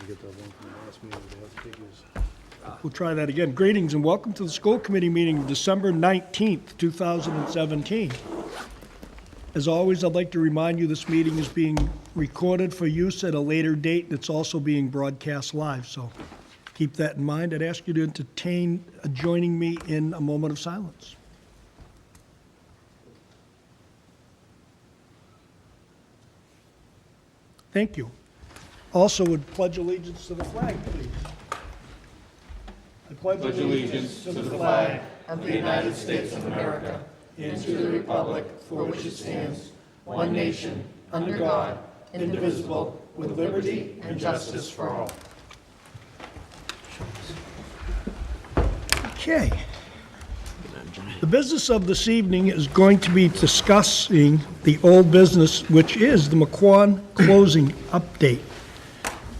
get that one from the last meeting, they have figures. We'll try that again. Greetings and welcome to the school committee meeting of December 19th, 2017. As always, I'd like to remind you this meeting is being recorded for use at a later date, and it's also being broadcast live, so keep that in mind. I'd ask you to entertain joining me in a moment of silence. Thank you. Also, would pledge allegiance to the flag, please. I pledge allegiance to the flag of the United States of America and to the republic for which it stands, one nation, under God, indivisible, with liberty and justice for all. Okay. The business of this evening is going to be discussing the old business, which is the McQuon closing update.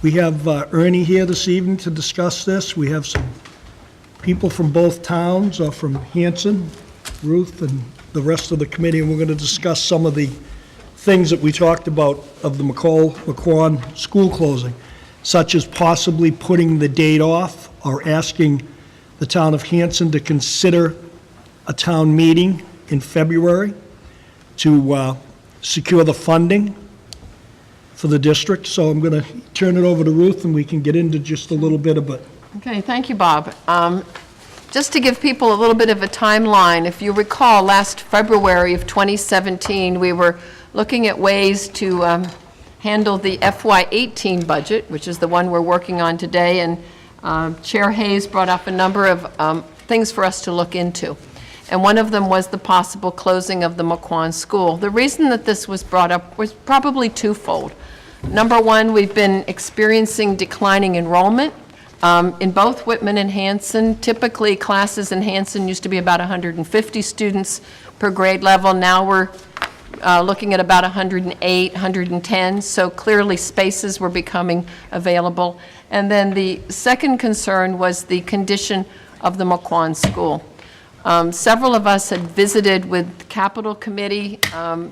We have Ernie here this evening to discuss this. We have some people from both towns, from Hanson, Ruth, and the rest of the committee, and we're going to discuss some of the things that we talked about of the McQuon school closing, such as possibly putting the date off or asking the town of Hanson to consider a town meeting in February to secure the funding for the district. So I'm going to turn it over to Ruth, and we can get into just a little bit of it. Okay, thank you, Bob. Just to give people a little bit of a timeline, if you recall, last February of 2017, we were looking at ways to handle the FY18 budget, which is the one we're working on today, and Chair Hayes brought up a number of things for us to look into. And one of them was the possible closing of the McQuon School. The reason that this was brought up was probably twofold. Number one, we've been experiencing declining enrollment in both Whitman and Hanson. Typically, classes in Hanson used to be about 150 students per grade level. Now we're looking at about 108, 110, so clearly spaces were becoming available. And then the second concern was the condition of the McQuon School. Several of us had visited with Capital Committee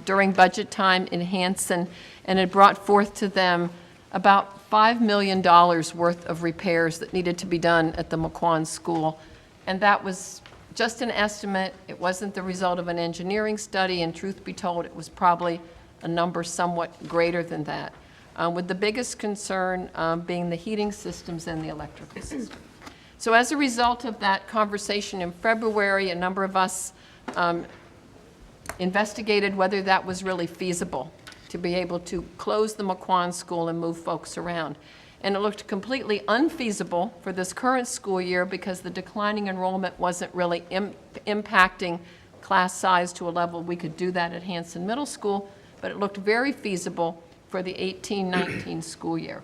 during budget time in Hanson and had brought forth to them about $5 million worth of repairs that needed to be done at the McQuon School. And that was just an estimate. It wasn't the result of an engineering study, and truth be told, it was probably a number somewhat greater than that, with the biggest concern being the heating systems and the electrical system. So as a result of that conversation in February, a number of us investigated whether that was really feasible to be able to close the McQuon School and move folks around. And it looked completely unfeasible for this current school year because the declining enrollment wasn't really impacting class size to a level we could do that at Hanson Middle School, but it looked very feasible for the 18-19 school year.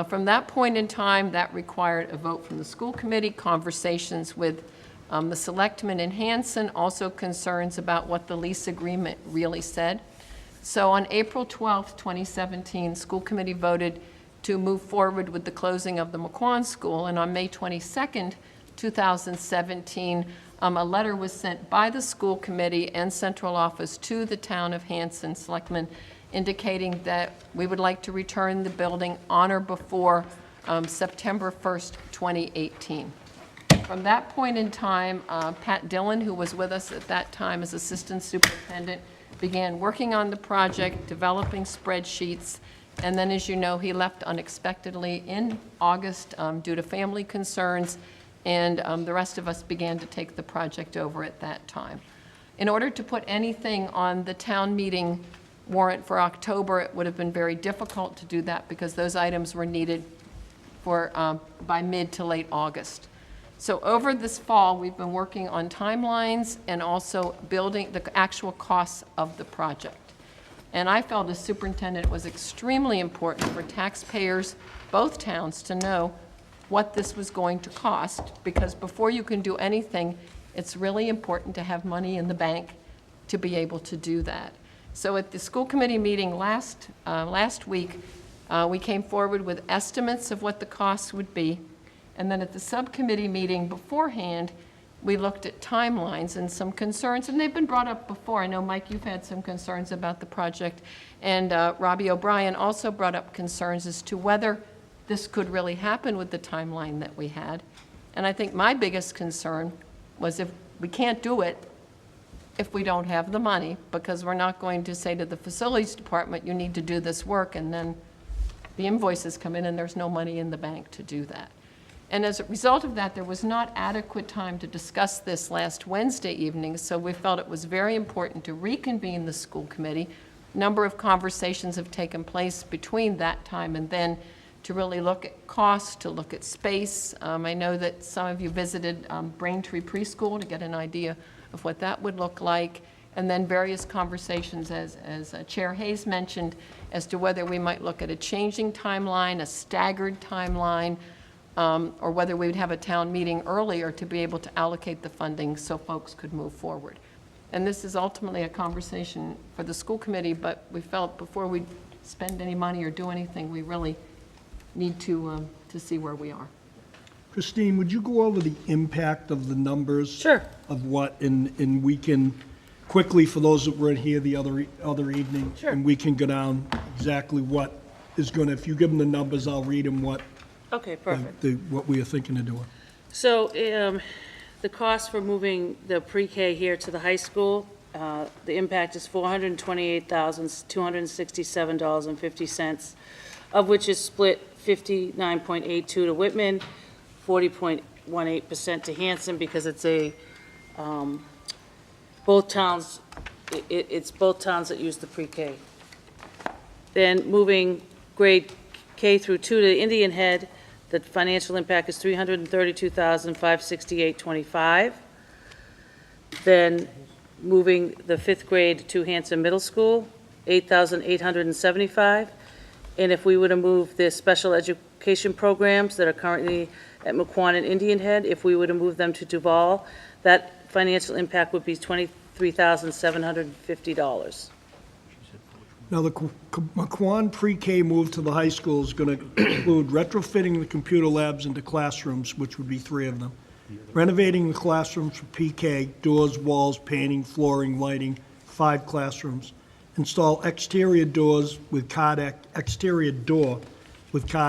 From that point in time, that required a vote from the school committee, conversations with the selectmen in Hanson, also concerns about what the lease agreement really said. So on April 12th, 2017, school committee voted to move forward with the closing of the McQuon School, and on May 22nd, 2017, a letter was sent by the school committee and central office to the town of Hanson selectmen indicating that we would like to return the building on or before September 1st, 2018. From that point in time, Pat Dillon, who was with us at that time as assistant superintendent, began working on the project, developing spreadsheets, and then, as you know, he left unexpectedly in August due to family concerns, and the rest of us began to take the project over at that time. In order to put anything on the town meeting warrant for October, it would have been very difficult to do that because those items were needed for by mid to late August. So over this fall, we've been working on timelines and also building the actual costs of the project. And I felt as superintendent it was extremely important for taxpayers, both towns, to know what this was going to cost, because before you can do anything, it's really important to have money in the bank to be able to do that. So at the school committee meeting last week, we came forward with estimates of what the costs would be. And then at the subcommittee meeting beforehand, we looked at timelines and some concerns, and they've been brought up before. I know, Mike, you've had some concerns about the project, and Robbie O'Brien also brought up concerns as to whether this could really happen with the timeline that we had. And I think my biggest concern was if we can't do it if we don't have the money, because we're not going to say to the facilities department, you need to do this work, and then the invoices come in and there's no money in the bank to do that. And as a result of that, there was not adequate time to discuss this last Wednesday evening, so we felt it was very important to reconvene the school committee. A number of conversations have taken place between that time and then to really look at cost, to look at space. I know that some of you visited Braintree Preschool to get an idea of what that would look like, and then various conversations, as Chair Hayes mentioned, as to whether we might look at a changing timeline, a staggered timeline, or whether we would have a town meeting earlier to be able to allocate the funding so folks could move forward. And this is ultimately a conversation for the school committee, but we felt before we spend any money or do anything, we really need to see where we are. Christine, would you go over the impact of the numbers? Sure. Of what, and we can quickly, for those that weren't here the other evening. Sure. And we can go down exactly what is going to, if you give them the numbers, I'll read them what, Okay, perfect. what we are thinking of doing. So the cost for moving the pre-K here to the high school, the impact is $428,267.50, of which is split 59.82 to Whitman, 40.18% to Hanson, because it's both towns, it's both towns that use the pre-K. Then moving grade K through 2 to Indian Head, the financial impact is $332,568.25. Then moving the 5th grade to Hanson Middle School, $8,875. And if we were to move the special education programs that are currently at McQuon and Indian Head, if we were to move them to Duval, that financial impact would be $23,750. Now, the McQuon pre-K move to the high school is going to include retrofitting the computer labs into classrooms, which would be 3 of them, renovating the classrooms for PK, doors, walls, painting, flooring, lighting, 5 classrooms, install exterior door with card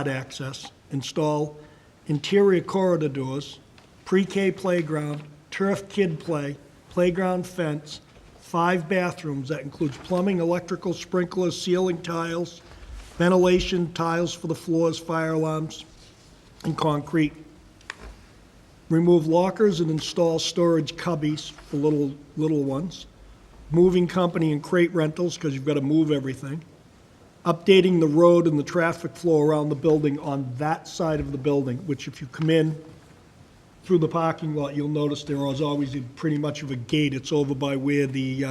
access, install interior corridor doors, pre-K playground, turf kid play, playground fence, 5 bathrooms. That includes plumbing, electrical, sprinklers, ceiling tiles, ventilation, tiles for the floors, fire alarms, and concrete. Remove lockers and install storage cubbies for little ones. Moving company and crate rentals, because you've got to move everything. Updating the road and the traffic flow around the building on that side of the building, which if you come in through the parking lot, you'll notice there is always pretty much of a gate. It's over by where the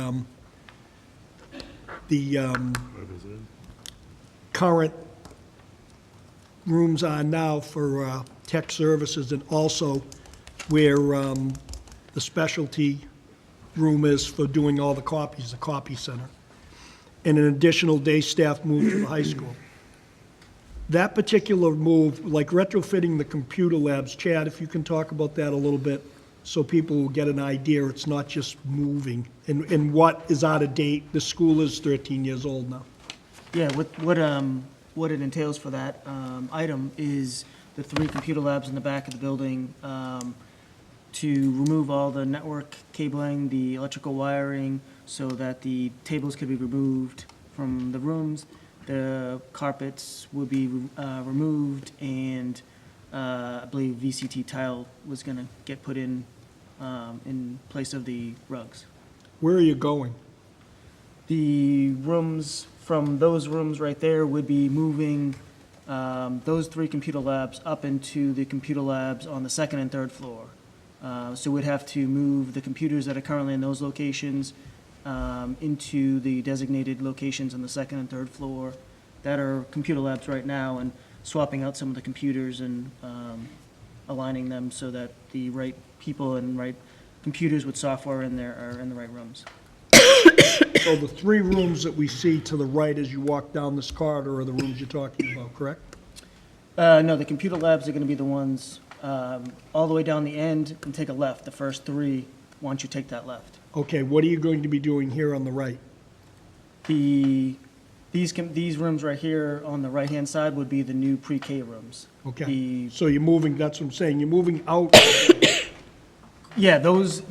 current rooms are now for tech services, and also where the specialty room is for doing all the copies, the copy center. And an additional day staff move to the high school. That particular move, like retrofitting the computer labs, Chad, if you can talk about that a little bit, so people will get an idea, it's not just moving, and what is out of date. The school is 13 years old now. Yeah, what it entails for that item is the 3 computer labs in the back of the building, to remove all the network cabling, the electrical wiring, so that the tables could be removed from the rooms. The carpets will be removed, and I believe VCT tile was going to get put in place of the rugs. Where are you going? The rooms, from those rooms right there, would be moving those 3 computer labs up into the computer labs on the 2nd and 3rd floor. So we'd have to move the computers that are currently in those locations into the designated locations on the 2nd and 3rd floor that are computer labs right now, and swapping out some of the computers and aligning them so that the right people and right computers with software in there are in the right rooms. So the 3 rooms that we see to the right as you walk down this corridor are the rooms you're talking about, correct? No, the computer labs are going to be the ones all the way down the end and take a left, the first 3, once you take that left. Okay, what are you going to be doing here on the right? The These rooms right here on the right-hand side would be the new pre-K rooms. Okay, The, so you're moving, that's what I'm saying, you're moving out, yeah, those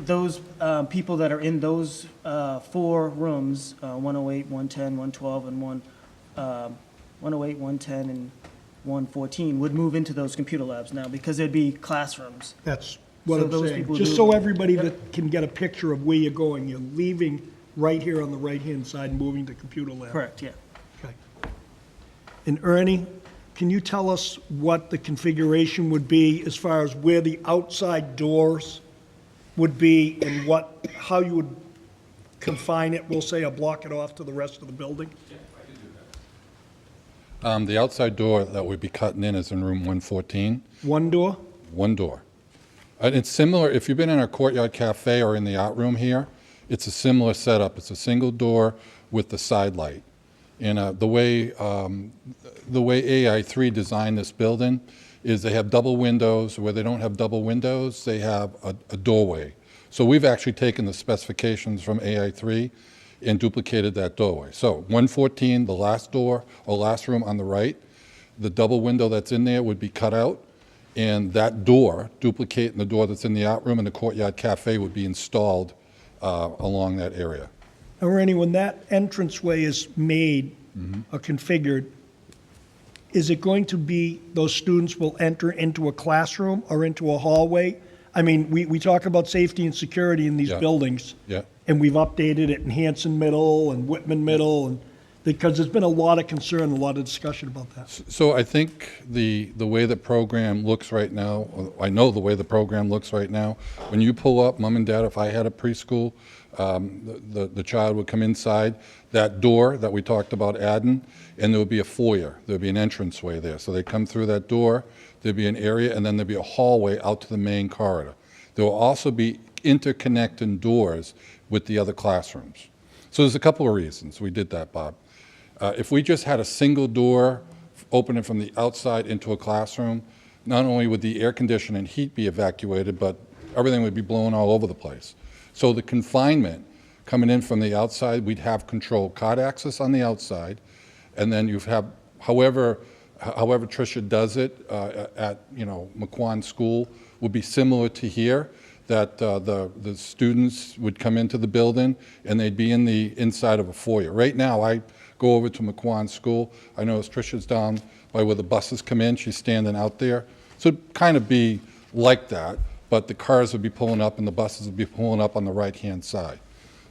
people that are in those 4 rooms, 108, 110, 112, and 108, 110, and 114 would move into those computer labs now because there'd be classrooms. that's what So I'm those saying. people Just move- so everybody Yep. that can get a picture of where you're going, you're leaving right here on the right-hand side and moving to computer lab. Correct, yeah. Okay. And Ernie, can you tell us what the configuration would be as far as where the outside doors would be and how you would confine it, we'll say, or block it off to the rest of the building? The outside door that we'd be cutting in is in room 114, One door? one door. And it's similar, if you've been in our courtyard cafe or in the art room here, it's a similar setup. It's a single door with the side light. And the way AI3 designed this building is they have double windows. Where they don't have double windows, they have a doorway. So we've actually taken the specifications from AI3 and duplicated that doorway. So 114, the last door or last room on the right, the double window that's in there would be cut out, and that door, duplicating the door that's in the art room and the courtyard cafe, would be installed along that area. Now, Ernie, when that entranceway is made or configured, is it going to be those students will enter into a classroom or into a hallway? I mean, we talk about safety and security in these Yeah. buildings. Yeah. And we've updated it in Hanson Middle and Whitman Middle, and because there's been a lot of concern, a lot of discussion about that. So I think the way the program looks right now, I know the way the program looks right now, when you pull up, mom and dad, if I had a preschool, the child would come inside that door that we talked about adding, and there would be a foyer. There'd be an entranceway there. So they'd come through that door, there'd be an area, and then there'd be a hallway out to the main corridor. There will also be interconnecting doors with the other classrooms. So there's a couple of reasons we did that, Bob. If we just had a single door opening from the outside into a classroom, not only would the air conditioning and heat be evacuated, but everything would be blown all over the place. So the confinement coming in from the outside, we'd have controlled card access on the outside, and then you have, however Tricia does it at McQuan School would be similar to here, that the students would come into the building and they'd be in the inside of a foyer. Right now, I go over to McQuan School. I notice Tricia's down by where the buses come in. She's standing out there. So it'd kind of be like that, but the cars would be pulling up and the buses would be pulling up on the right-hand side.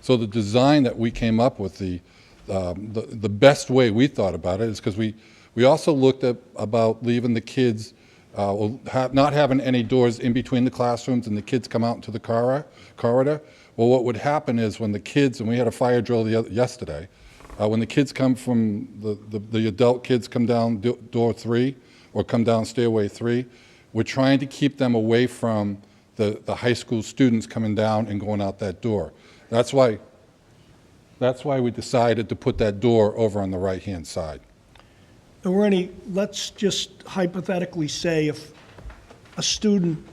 So the design that we came up with, the best way we thought about it is because we also looked at about leaving the kids, not having any doors in between the classrooms and the kids come out into the corridor. Well, what would happen is when the kids, and we had a fire drill yesterday, when the kids come from, the adult kids come down door 3 or come down stairway 3, we're trying to keep them away from the high school students coming down and going out that door. That's why we decided to put that door over on the right-hand side. Now, Ernie, let's just hypothetically say if a student,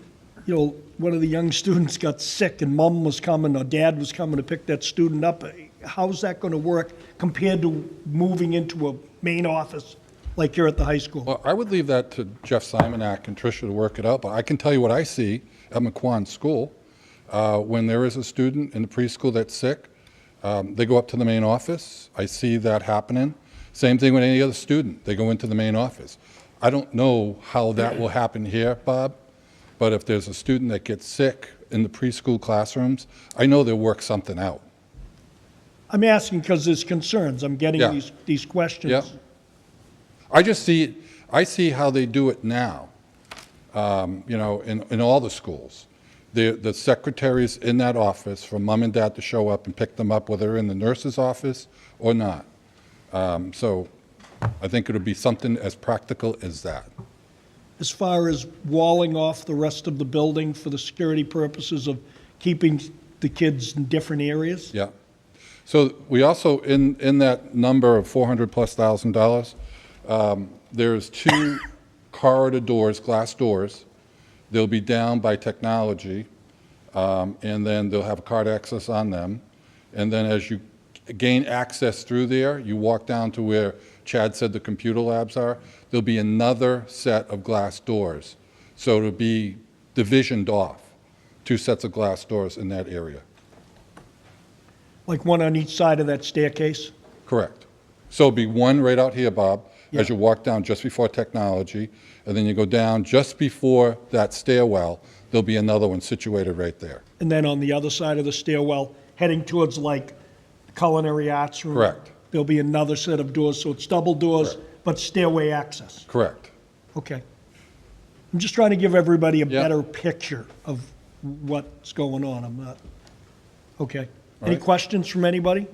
one of the young students got sick and mom was coming or dad was coming to pick that student up, how's that going to work compared to moving into a main office like you're at the high school? Well, I would leave that to Jeff Simonak and Tricia to work it out, but I can tell you what I see at McQuan School. When there is a student in the preschool that's sick, they go up to the main office. I see that happening. Same thing with any other student. They go into the main office. I don't know how that will happen here, Bob, but if there's a student that gets sick in the preschool classrooms, I know they'll work something out. I'm asking because there's concerns. I'm getting Yeah. these questions. Yeah. I see how they do it now, in all the schools. The secretaries in that office for mom and dad to show up and pick them up, whether they're in the nurse's office or not. So I think it would be something as practical as that. As far as walling off the rest of the building for the security purposes of keeping the kids in different areas? Yeah. So we also, in that number of $400,000+, there's 2 corridor doors, glass doors. They'll be down by technology, and then they'll have card access on them. And then as you gain access through there, you walk down to where Chad said the computer labs are, there'll be another set of glass doors. So it'll be divisioned off, 2 sets of glass doors in that area. Like one on each side of that staircase? Correct. So it'll be one right out here, Bob, Yeah. as you walk down just before technology, and then you go down just before that stairwell, there'll be another one situated right there. And then on the other side of the stairwell, heading towards like culinary arts room? Correct. There'll be another set of doors, so it's double doors, but stairway access? Correct. Okay. I'm just trying to give everybody a Yeah. better picture of what's going on. I'm not, okay. Any right. questions from anybody?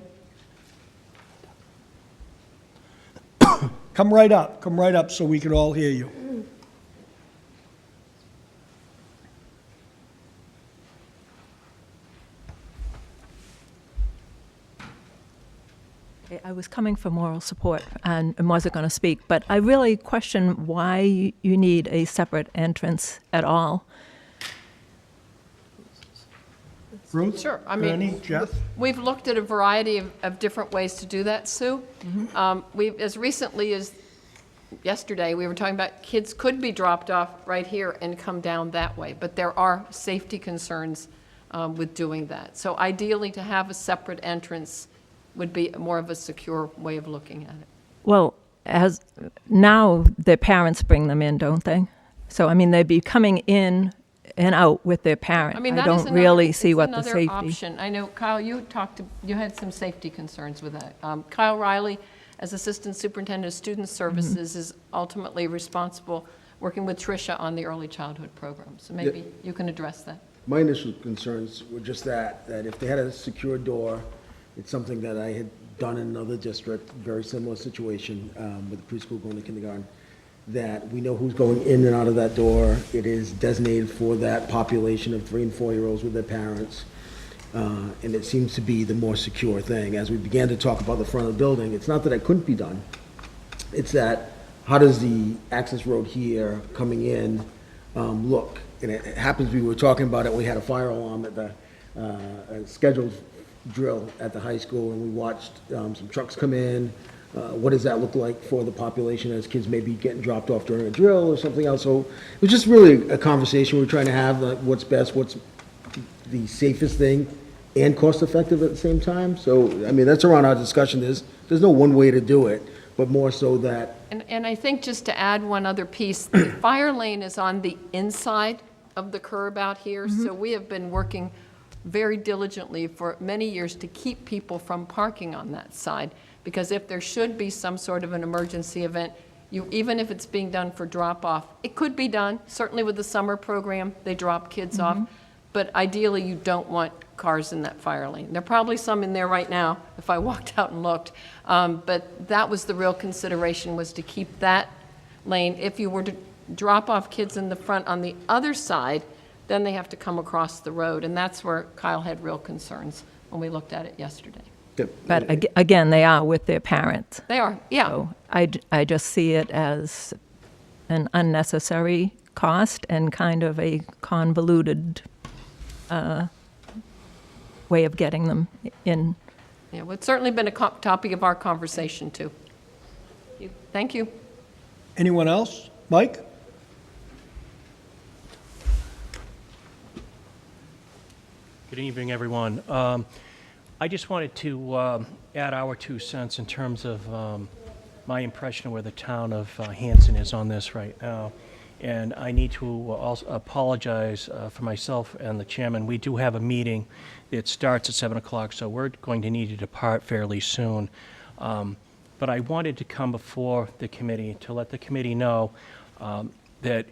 Come right up so we can all hear you. I was coming for moral support and wasn't going to speak, but I really question why you need a separate entrance at all. Ruth? Sure, I Bernie? mean, Jeff? we've looked at a variety of different ways to do that, Sue. We've, as recently as yesterday, we were talking about kids could be dropped off right here and come down that way, but there are safety concerns with doing that. So ideally, to have a separate entrance would be more of a secure way of looking at it. Well, as now their parents bring them in, don't they? So, I mean, they'd be coming in and out with their parent. I mean, I that is don't really see it's what the another safety. option. I know, Kyle, you had some safety concerns with that. Kyle Riley, as Assistant Superintendent of Student Services, is ultimately responsible, working with Tricia on the early childhood program. So maybe you can address that. My initial concerns were just that if they had a secure door, it's something that I had done in another district, very similar situation with the preschool going to kindergarten, that we know who's going in and out of that door. It is designated for that population of 3 and 4-year-olds with their parents. And it seems to be the more secure thing. As we began to talk about the front of the building, it's not that it couldn't be done. It's that, how does the access road here coming in look? And it happens, we were talking about it, we had a fire alarm at the scheduled drill at the high school, and we watched some trucks come in. What does that look like for the population as kids may be getting dropped off during a drill or something else? So it was just really a conversation we were trying to have, like what's best, what's the safest thing and cost effective at the same time. So, I mean, that's around our discussion. There's no one way to do it, but more so that And I think just to add one other piece, the fire lane is on the inside of the curb out here, so we have been working very diligently for many years to keep people from parking on that side, because if there should be some sort of an emergency event, even if it's being done for drop-off, it could be done, certainly with the summer program, they drop kids off, but ideally you don't want cars in that fire lane. There are probably some in there right now, if I walked out and looked, but that was the real consideration, was to keep that lane. If you were to drop off kids in the front on the other side, then they have to come across the road, and that's where Kyle had real concerns when we looked at it yesterday. But again, they are with their parents. They are, yeah. So I just see it as an unnecessary cost and kind of a convoluted way of getting them in. Yeah, well, it's certainly been a topic of our conversation, too. Thank you. Anyone else? Mike? Good evening, everyone. I just wanted to add our 2 cents in terms of my impression of where the town of Hanson is on this right now. And I need to also apologize for myself and the chairman. We do have a meeting that starts at 7 o'clock, so we're going to need to depart fairly soon. But I wanted to come before the committee to let the committee know that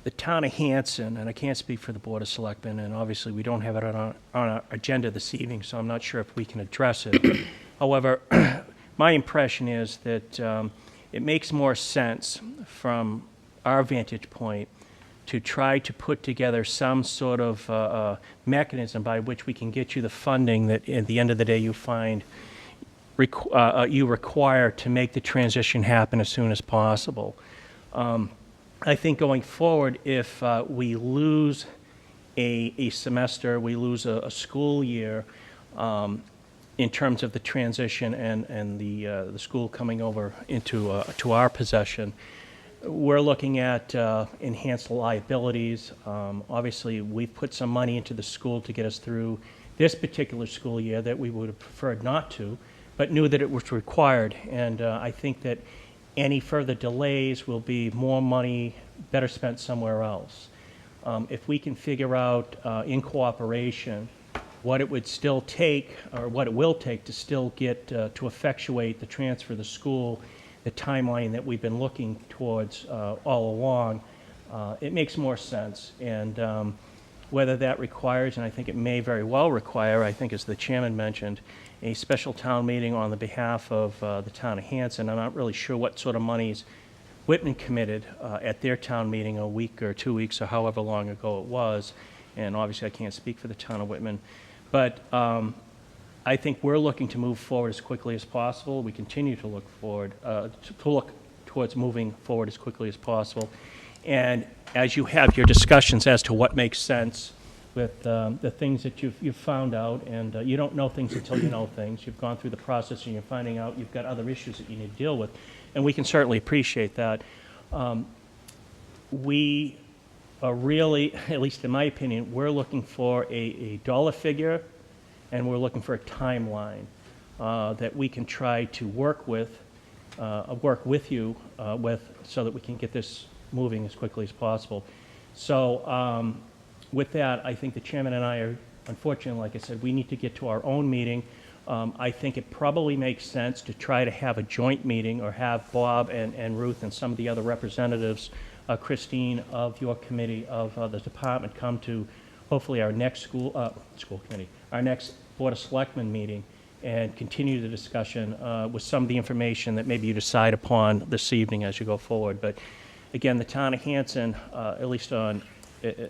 the town of Hanson, and I can't speak for the Board of Selectmen, and obviously we don't have it on our agenda this evening, so I'm not sure if we can address it. However, my impression is that it makes more sense from our vantage point to try to put together some sort of mechanism by which we can get you the funding that at the end of the day you find you require to make the transition happen as soon as possible. I think going forward, if we lose a semester, we lose a school year, in terms of the transition and the school coming over into to our possession. We're looking at enhanced liabilities. Obviously, we've put some money into the school to get us through this particular school year that we would have preferred not to, but knew that it was required. And I think that any further delays will be more money better spent somewhere else. If we can figure out in cooperation what it would still take, or what it will take to still get to effectuate the transfer of the school, the timeline that we've been looking towards all along, it makes more sense. And whether that requires, and I think it may very well require, I think as the chairman mentioned, a special town meeting on the behalf of the town of Hanson. I'm not really sure what sort of monies Whitman committed at their town meeting a week or 2 weeks or however long ago it was. And obviously I can't speak for the town of Whitman. But I think we're looking to move forward as quickly as possible. We continue to look forward, to look towards moving forward as quickly as possible. And as you have your discussions as to what makes sense with the things that you've found out, and you don't know things until you know things. You've gone through the process and you're finding out you've got other issues that you need to deal with, and we can certainly appreciate that. We are really, at least in my opinion, we're looking for a dollar figure, and we're looking for a timeline that we can try to work with you with, so that we can get this moving as quickly as possible. So with that, I think the chairman and I are, unfortunately, like I said, we need to get to our own meeting. I think it probably makes sense to try to have a joint meeting, or have Bob and Ruth and some of the other representatives, Christine, of your committee, of the department, come to hopefully our next school committee, our next Board of Selectmen meeting, and continue the discussion with some of the information that maybe you decide upon this evening as you go forward. But again, the town of Hanson, at least on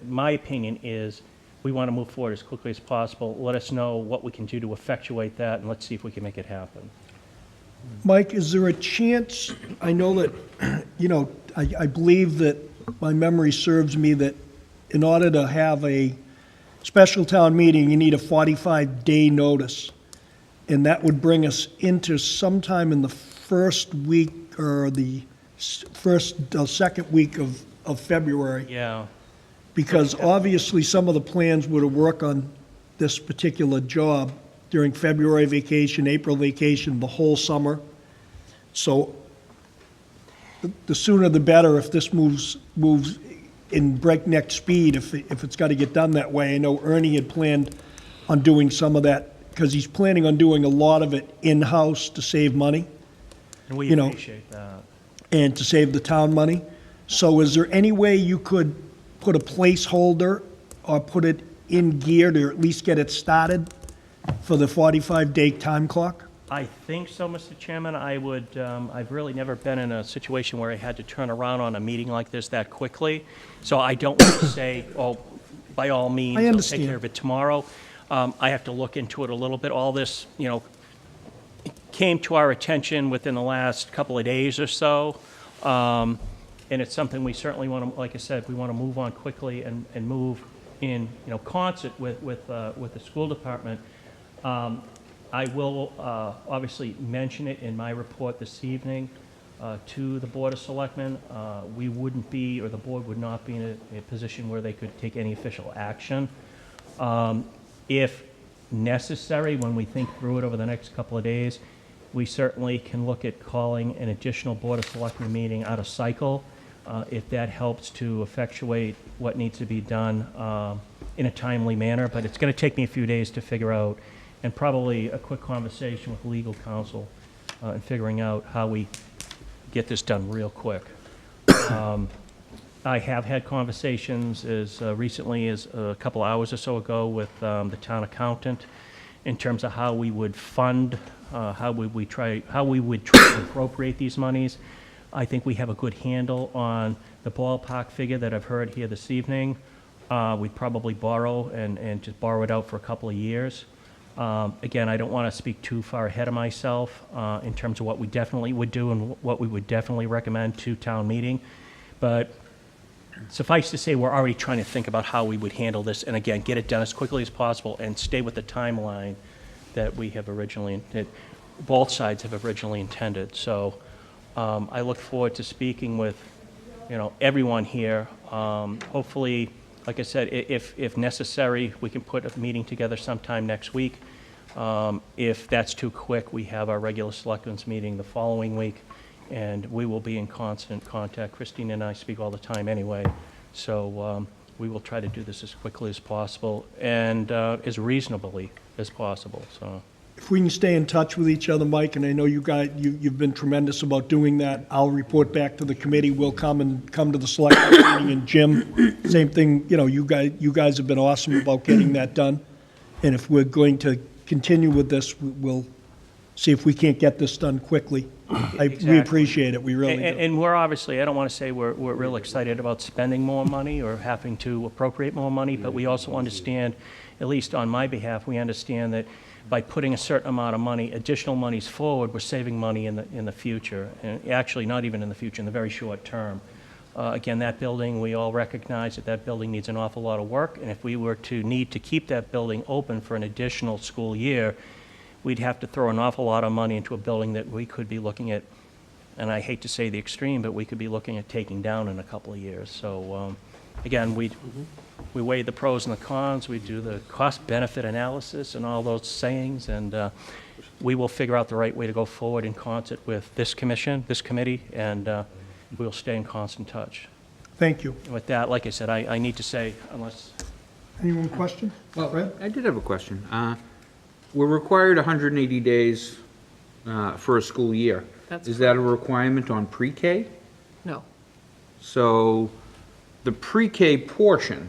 my opinion, is we want to move forward as quickly as possible. Let us know what we can do to effectuate that, and let's see if we can make it happen. Mike, is there a chance, I know that, I believe that my memory serves me that in order to have a special town meeting, you need a 45-day notice. And that would bring us into sometime in the first week, or the second week of February. Yeah. Because obviously some of the plans were to work on this particular job during February vacation, April vacation, the whole summer. So the sooner the better if this moves in breakneck speed, if it's got to get done that way. I know Ernie had planned on doing some of that, because he's planning on doing a lot of it in-house to save money. And we appreciate that. And to save the town money. So is there any way you could put a placeholder or put it in gear to at least get it started for the 45-day time clock? I think so, Mr. Chairman. I would, I've really never been in a situation where I had to turn around on a meeting like this that quickly. So I don't want to say, oh, by all means, I'll take care of it tomorrow. I have to look into it a little bit. All this, came to our attention within the last couple of days or so. And it's something we certainly want to, like I said, we want to move on quickly and move in, concert with the school department. I will obviously mention it in my report this evening to the Board of Selectmen. We wouldn't be, or the board would not be in a position where they could take any official action. If necessary, when we think through it over the next couple of days, we certainly can look at calling an additional Board of Selectmen meeting out of cycle, if that helps to effectuate what needs to be done in a timely manner. But it's going to take me a few days to figure out, and probably a quick conversation with legal counsel and figuring out how we get this done real quick. I have had conversations as recently as a couple hours or so ago with the town accountant in terms of how we would fund, how we would try to appropriate these monies. I think we have a good handle on the ballpark figure that I've heard here this evening. We'd probably borrow and just borrow it out for a couple of years. Again, I don't want to speak too far ahead of myself in terms of what we definitely would do and what we would definitely recommend to town meeting. But suffice to say, we're already trying to think about how we would handle this, and again, get it done as quickly as possible and stay with the timeline that we have originally, that both sides have originally intended. So I look forward to speaking with, everyone here. Hopefully, like I said, if necessary, we can put a meeting together sometime next week. If that's too quick, we have our regular selectmen's meeting the following week, and we will be in constant contact. Christine and I speak all the time anyway, so we will try to do this as quickly as possible and as reasonably as possible, so. If we can stay in touch with each other, Mike, and I know you guys, you've been tremendous about doing that, I'll report back to the committee, we'll come to the select meeting, and Jim, same thing, you guys have been awesome about getting that done. And if we're going to continue with this, we'll see if we can't get this done quickly. We Exactly. appreciate it, we really do. And we're obviously, I don't want to say we're real excited about spending more money or having to appropriate more money, but we also understand, at least on my behalf, we understand that by putting a certain amount of money, additional monies forward, we're saving money in the future, and actually not even in the future, in the very short term. Again, that building, we all recognize that building needs an awful lot of work, and if we were to need to keep that building open for an additional school year, we'd have to throw an awful lot of money into a building that we could be looking at, and I hate to say the extreme, but we could be looking at taking down in a couple of years. So, again, we weigh the pros and the cons, we do the cost-benefit analysis and all those sayings, and we will figure out the right way to go forward in concert with this commission, this committee, and we'll stay in constant touch. Thank you. And with that, like I said, I need to say, unless, Anyone question? Well, Fred? I did have a question. We're required 180 days for a school year. That's Is that a requirement on pre-K? No. So the pre-K portion,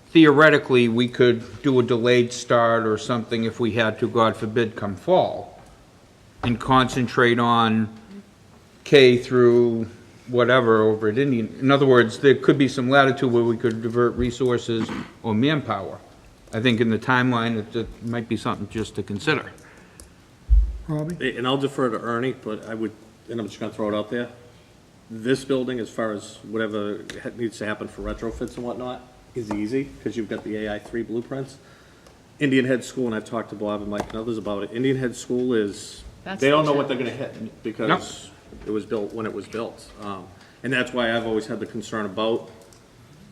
theoretically, we could do a delayed start or something if we had to, God forbid, come fall, and concentrate on K through whatever over at Indian. In other words, there could be some latitude where we could divert resources or manpower. I think in the timeline, it might be something just to consider. Robbie? And I'll defer to Ernie, but I'm just gonna throw it out there. This building, as far as whatever needs to happen for retrofits and whatnot, is easy, because you've got the AI3 blueprints. Indian Head School, and I've talked to Bob and Mike and others about it, Indian Head School is, That's they don't the know what they're gonna hit, because it was built when it was built. And that's why I've always had the concern about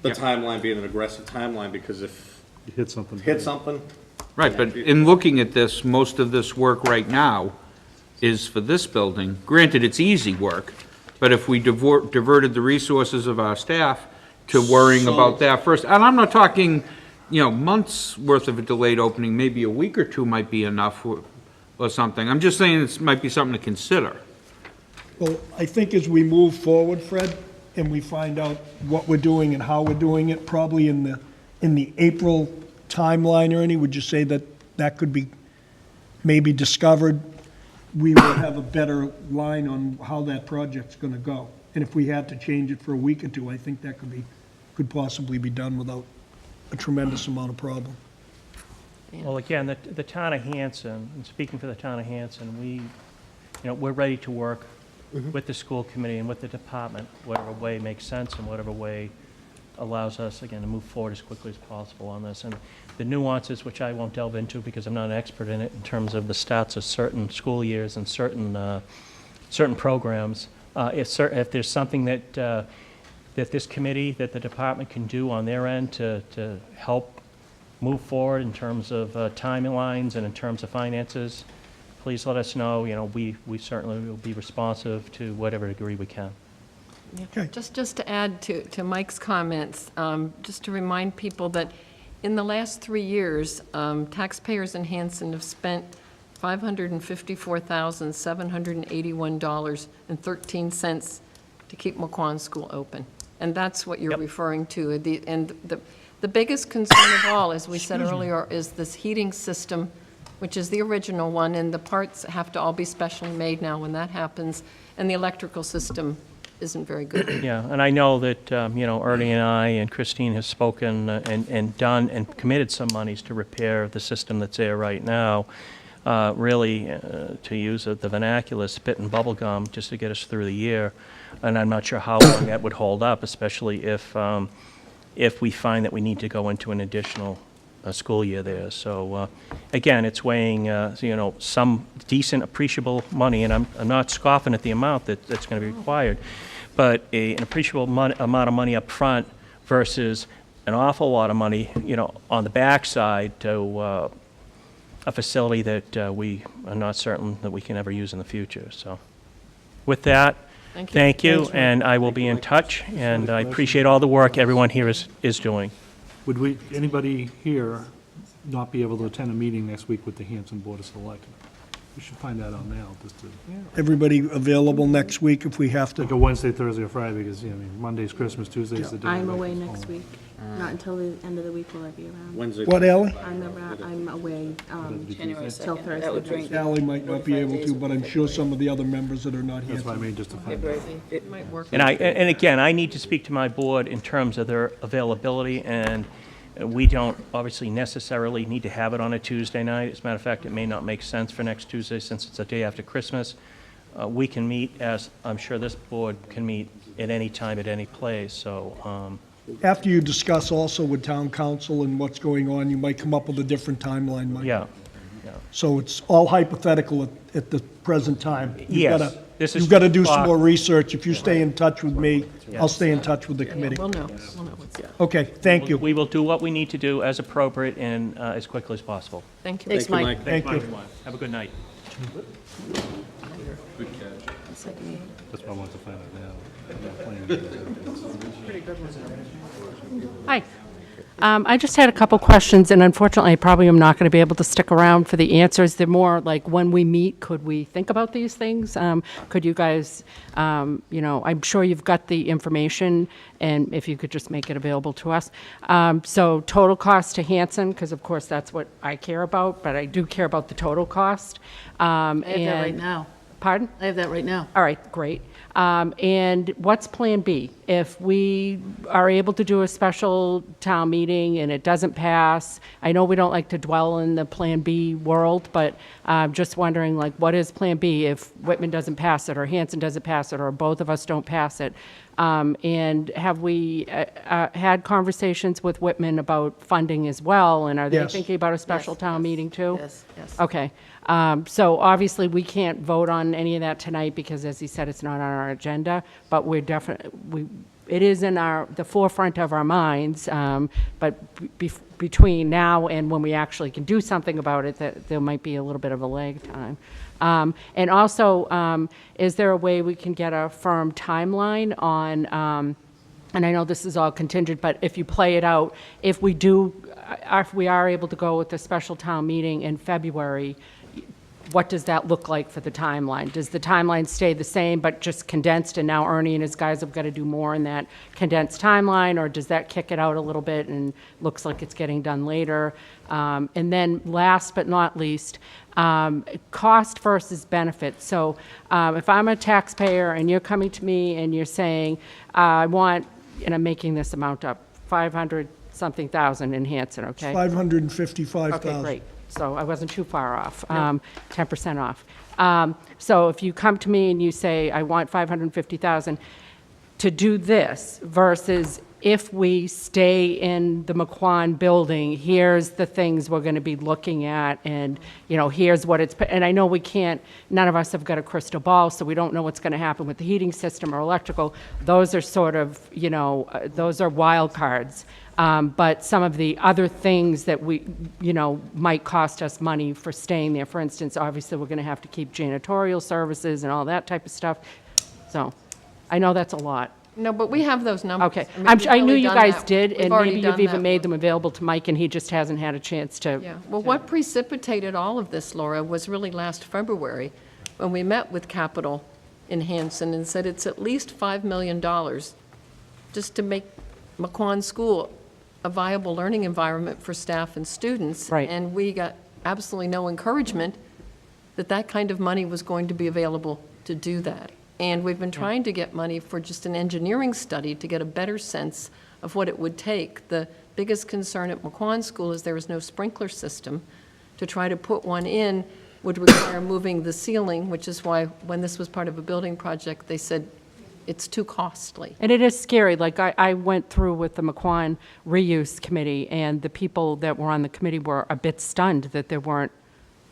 the timeline being an aggressive timeline, because if You hit something. hit something, Right, but in looking at this, most of this work right now is for this building. Granted, it's easy work, but if we diverted the resources of our staff to worrying about that first, and I'm not talking, months worth of a delayed opening, maybe a week or two might be enough or something. I'm just saying this might be something to consider. Well, I think as we move forward, Fred, and we find out what we're doing and how we're doing it, probably in the April timeline, Ernie, would you say that could be maybe discovered? We will have a better line on how that project's gonna go. And if we had to change it for a week or two, I think that could possibly be done without a tremendous amount of problem. well, again, the town of Hanson, and speaking for the town of Hanson, we're ready to work with the school committee and with the department, whatever way makes sense and whatever way allows us, again, to move forward as quickly as possible on this. And the nuances, which I won't delve into because I'm not an expert in it, in terms of the stats of certain school years and certain programs, if there's something that this committee, that the department can do on their end to help move forward in terms of timelines and in terms of finances, please let us know. We certainly will be responsive to whatever degree we can. Okay. Just to add to Mike's comments, just to remind people that in the last 3 years, taxpayers in Hanson have spent $554,781.13 to keep McQuon School open. And that's what you're Yep. referring to. And the biggest concern of all, as we said earlier, is this heating system, which is the original one, and the parts have to all be specially made now when that happens, and the electrical system isn't very good. Yeah, and I know that, Ernie and I and Christine have spoken and done and committed some monies to repair the system that's there right now. Really, to use the vernacular, spit and bubble gum, just to get us through the year. And I'm not sure how long that would hold up, especially if we find that we need to go into an additional school year there. So, again, it's weighing, some decent appreciable money, and I'm not scoffing at the amount that's going to be required, but an appreciable amount of money up front versus an awful lot of money, on the backside to a facility that we are not certain that we can ever use in the future. So with that, thank you, and I will be in touch, and I appreciate all the work everyone here is doing. Would anybody here not be able to attend a meeting next week with the Hanson Board of Selectmen? We should find that out now, just to, Everybody available next week if we have like to? a Wednesday, Thursday, or Friday, because, Monday's Christmas, Tuesday's the day. I'm away next week. Not until the end of the week will I be around. Wednesday. What, Ally? I'm away January till 2nd. Thursday. That would bring Ally might not be able to, but I'm sure some of the other members that are not here. That's what I mean, just to find out. It might work. And again, I need to speak to my board in terms of their availability, and we don't obviously necessarily need to have it on a Tuesday night. As a matter of fact, it may not make sense for next Tuesday since it's a day after Christmas. We can meet, as I'm sure this board can meet, at any time, at any place, so, After you discuss also with town council and what's going on, you might come up with a different timeline, Mike. yeah. So it's all hypothetical at the present time. Yes, this is You've got to do some clock. more research. If you stay in touch with me, I'll stay in touch with the committee. We'll know what's, Okay, thank you. We will do what we need to do as appropriate and as quickly as possible. thank you. Thanks, Mike. Thank you. Have a good night. That's what I wanted to find out now. Hi. I just had a couple questions, and unfortunately, I probably am not going to be able to stick around for the answers. They're more like, when we meet, could we think about these things? Could you guys, I'm sure you've got the information, and if you could just make it available to us. So total cost to Hanson, because of course that's what I care about, but I do care about the total cost. I have that right now. Pardon? I have that right now. All right, great. And what's Plan B? If we are able to do a special town meeting and it doesn't pass, I know we don't like to dwell in the Plan B world, but I'm just wondering, like, what is Plan B if Whitman doesn't pass it, or Hanson doesn't pass it, or both of us don't pass it? And have we had conversations with Whitman about funding as well? And are they Yes. thinking about a special town meeting too? Yes, yes. Okay. So obviously, we can't vote on any of that tonight because, as he said, it's not on our agenda, but we're definitely, it is in the forefront of our minds, but between now and when we actually can do something about it, that there might be a little bit of a lag time. And also, is there a way we can get a firm timeline on, and I know this is all contingent, but if you play it out, if we are able to go with the special town meeting in February, what does that look like for the timeline? Does the timeline stay the same but just condensed, and now Ernie and his guys have got to do more in that condensed timeline, or does that kick it out a little bit and looks like it's getting done later? And then last but not least, cost versus benefit. So if I'm a taxpayer and you're coming to me and you're saying, I want, and I'm making this amount up, 500-something thousand in Hanson, okay? 555,000. Okay, great. So I wasn't too far off, 10% off. So if you come to me and you say, I want 550,000 to do this versus if we stay in the McQuon building, here's the things we're going to be looking at, and, here's what it's, and I know we can't, none of us have got a crystal ball, so we don't know what's going to happen with the heating system or electrical. Those are sort of, those are wild cards. But some of the other things that we, might cost us money for staying there, for instance, obviously, we're going to have to keep janitorial services and all that type of stuff. So I know that's a lot. No, but we have those numbers. Okay. I mean, we've I knew really you done guys that. did, We've and already maybe done you've even that made work. them available to Mike, and he just hasn't had a chance to. Yeah, well, what precipitated all of this, Laura, was really last February, when we met with Capital in Hanson and said it's at least $5 million just to make McQuon School a viable learning environment for staff and students. Right. And we got absolutely no encouragement that that kind of money was going to be available to do that. And we've been trying to get money for just an engineering study to get a better sense of what it would take. The biggest concern at McQuon School is there is no sprinkler system. To try to put one in would require moving the ceiling, which is why when this was part of a building project, they said it's too costly. And it is scary. Like, I went through with the McQuon Reuse Committee, and the people that were on the committee were a bit stunned that there weren't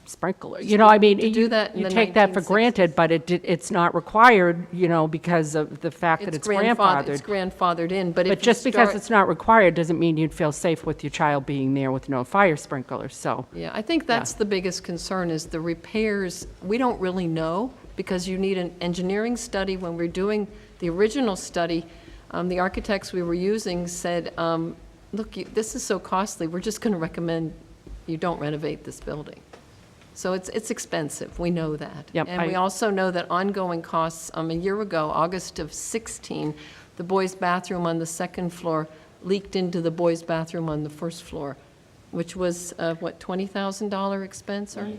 sprinklers. You know, I mean, To do you that in you the take that for 1960s. granted, but it's not required, you know, because of the fact that it's It's grandfathered. grandfathered in, but if But you just because start- it's not required doesn't mean you'd feel safe with your child being there with no fire sprinklers, so. Yeah, I think that's the biggest concern is the repairs. We don't really know because you need an engineering study. When we're doing the original study, the architects we were using said, look, this is so costly, we're just going to recommend you don't renovate this building. So it's expensive, we know that. Yep, And we also know that ongoing costs, a year ago, August of 16, the boys' bathroom on the second floor leaked into the boys' bathroom on the first floor, which was, what, $20,000 expense or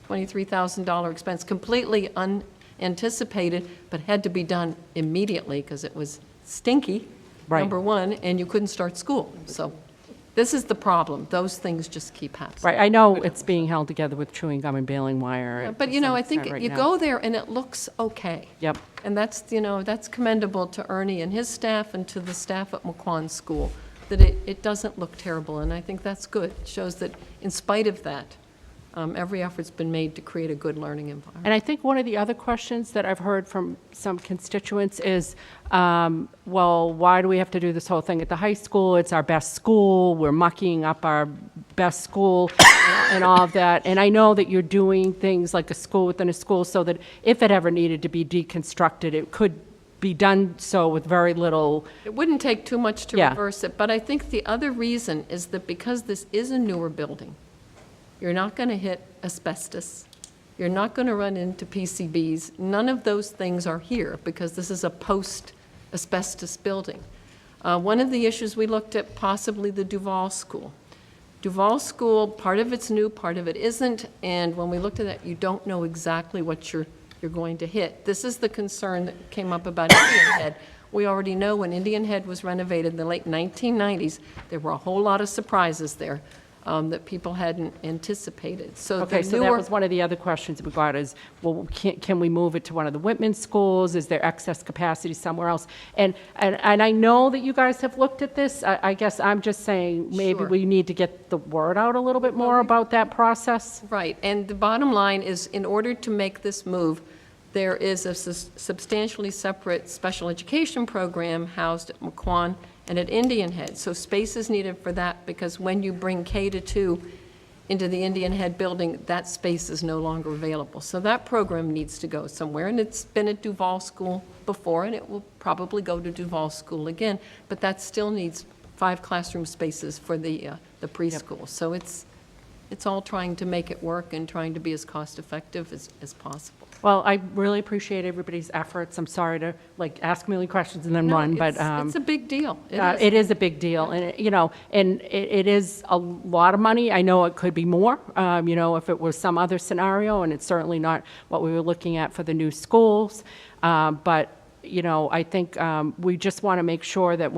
$23,000 expense, completely unanticipated, but had to be done immediately because it was stinky, Right. number one, and you couldn't start school. So this is the problem. Those things just keep happening. Right, I know it's being held together with chewing gum and baling wire. But, to you know, some I think extent right you now. go there and it looks okay. Yep. And that's, you know, that's commendable to Ernie and his staff and to the staff at McQuon School, that it doesn't look terrible, and I think that's good. It shows that in spite of that, every effort's been made to create a good learning environment. And I think one of the other questions that I've heard from some constituents is, well, why do we have to do this whole thing at the high school? It's our best school, we're mucking up our best school and all of that. And I know that you're doing things like a school within a school so that if it ever needed to be deconstructed, it could be done so with very little. It wouldn't take too much to Yeah. reverse it, but I think the other reason is that because this is a newer building, you're not going to hit asbestos, you're not going to run into PCBs. None of those things are here because this is a post-asbestos building. One of the issues we looked at, possibly the Duval School. Duval School, part of it's new, part of it isn't, and when we looked at that, you don't know exactly what you're going to hit. This is the concern that came up about Indian Head. We already know when Indian Head was renovated in the late 1990s, there were a whole lot of surprises there that people hadn't anticipated. So the Okay, so that newer- was one of the other questions we got is, well, can we move it to one of the Whitman schools? Is there excess capacity somewhere else? And I know that you guys have looked at this. I guess I'm just saying, maybe Sure. we need to get the word out a little bit more about that process. Right, and the bottom line is, in order to make this move, there is a substantially separate special education program housed at McQuon and at Indian Head. So space is needed for that, because when you bring K-2 into the Indian Head building, that space is no longer available. So that program needs to go somewhere, and it's been at Duval School before, and it will probably go to Duval School again, but that still needs 5 classroom spaces for the preschool. So it's all trying to make it work and trying to be as cost-effective as possible. Well, I really appreciate everybody's efforts. I'm sorry to, like, ask a million questions and then No, run, but. It's a big deal. It is a big deal, and, you know, and it is a lot of money. I know it could be more, you know, if it was some other scenario, and it's certainly not what we were looking at for the new schools. But, you know, I think we just want to make sure that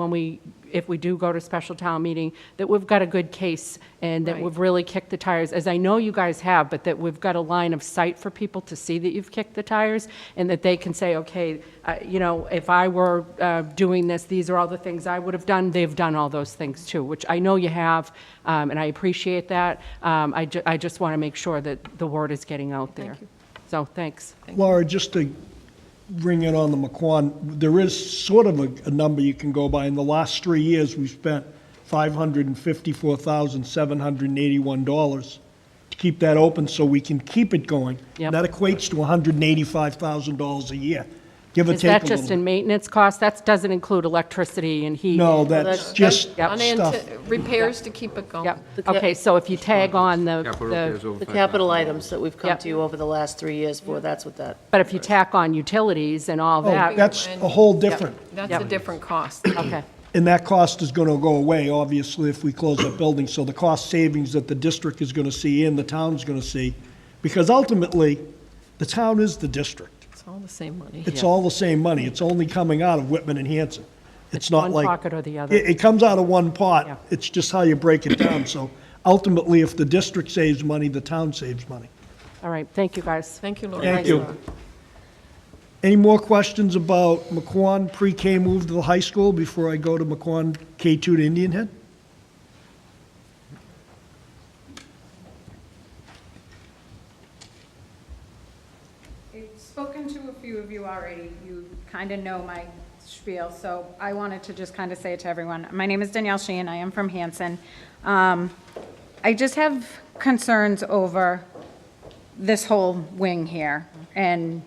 if we do go to special town meeting, that we've got a good case and that Right. we've really kicked the tires, as I know you guys have, but that we've got a line of sight for people to see that you've kicked the tires, and that they can say, okay, you know, if I were doing this, these are all the things I would have done. They've done all those things too, which I know you have, and I appreciate that. I just want to make sure that the word is getting out there. Thank you. So, thanks. Laura, just to bring it on the McQuon, there is sort of a number you can go by. In the last 3 years, we've spent $554,781 to keep that open so we can keep it going. Yep. That equates to $185,000 a year, give or Is take a that little. just in maintenance costs? That doesn't include electricity and heat? No, that's just Yep. stuff. Repairs to keep it going. Yep, okay, so if you tag on Capital repairs the, over The 5,000. capital items that we've come Yep. to you over the last 3 years for, that's what that. but if you tack on utilities and all Oh, that, that's a whole different. That's Yep. a different cost. okay. And that cost is going to go away, obviously, if we close that building. So the cost savings that the district is going to see and the town's going to see, because ultimately, the town is the district. It's all the same money. It's all the same money. It's only coming out of Whitman and Hanson. It's not One like. pocket or the other. It comes out of one pot. Yeah. It's just how you break it down. So ultimately, if the district saves money, the town saves money. All right, thank you, guys. Thank you, Laura. Thank you. Any more questions about McQuon pre-K move to the high school before I go to McQuon K-2 to Indian Head? I've spoken to a few of you already. You kind of know my spiel, so I wanted to just kind of say it to everyone. My name is Danielle Sheehan. I am from Hanson. I just have concerns over this whole wing here, and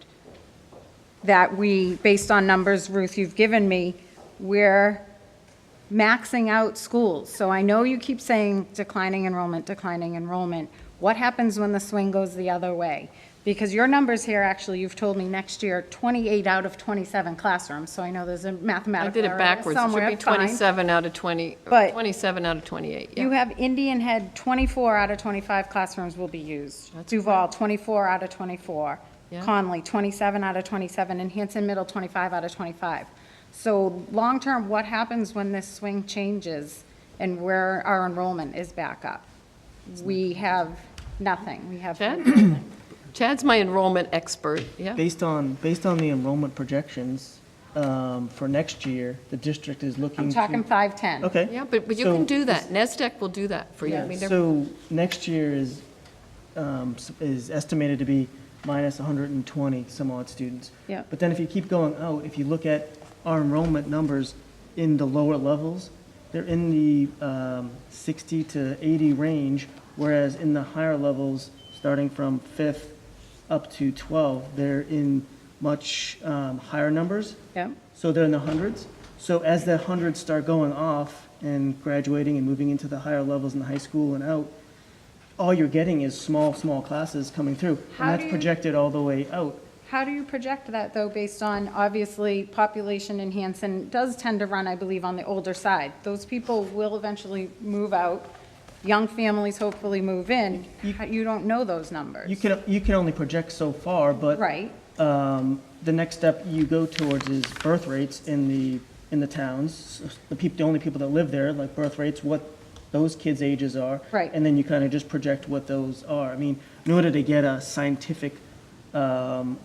that we, based on numbers, Ruth, you've given me, we're maxing out schools. So I know you keep saying declining enrollment, declining enrollment. What happens when the swing goes the other way? Because your numbers here, actually, you've told me next year, 28 out of 27 classrooms, so I know there's a I mathematical did it error backwards. It should somewhere, be fine. 27 out of 20, But 27 out of 28, yeah. You have Indian Head, 24 out of 25 classrooms will be used. Duval, 24 out of 24. Yeah. Conley, 27 out of 27, and Hanson Middle, 25 out of 25. So long-term, what happens when this swing changes and where our enrollment is back up? We have nothing. We have. Chad? Chad's my enrollment expert, yeah. Based on the enrollment projections, for next year, the district is looking I'm to. talking 510. Okay. Yeah, but you So can do that. this- NESDEC will do that for you. I mean, they're- So next year is estimated to be minus 120 some odd students. Yeah. But then if you keep going out, if you look at our enrollment numbers in the lower levels, they're in the 60 to 80 range, whereas in the higher levels, starting from 5th up to 12, they're in much higher numbers. Yeah. So they're in the hundreds. So as the hundreds start going off and graduating and moving into the higher levels in the high school and out, all you're getting is small classes coming through. How And that's do you- projected all the way out. How do you project that, though, based on, obviously, population in Hanson does tend to run, I believe, on the older side? Those people will eventually move out. Young families hopefully move in. You don't know those numbers. You can only project so far, but Right. the next step you go towards is birth rates in the towns. The only people that live there, like birth rates, what those kids' ages are. Right. And then you kind of just project what those are. I mean, in order to get a scientific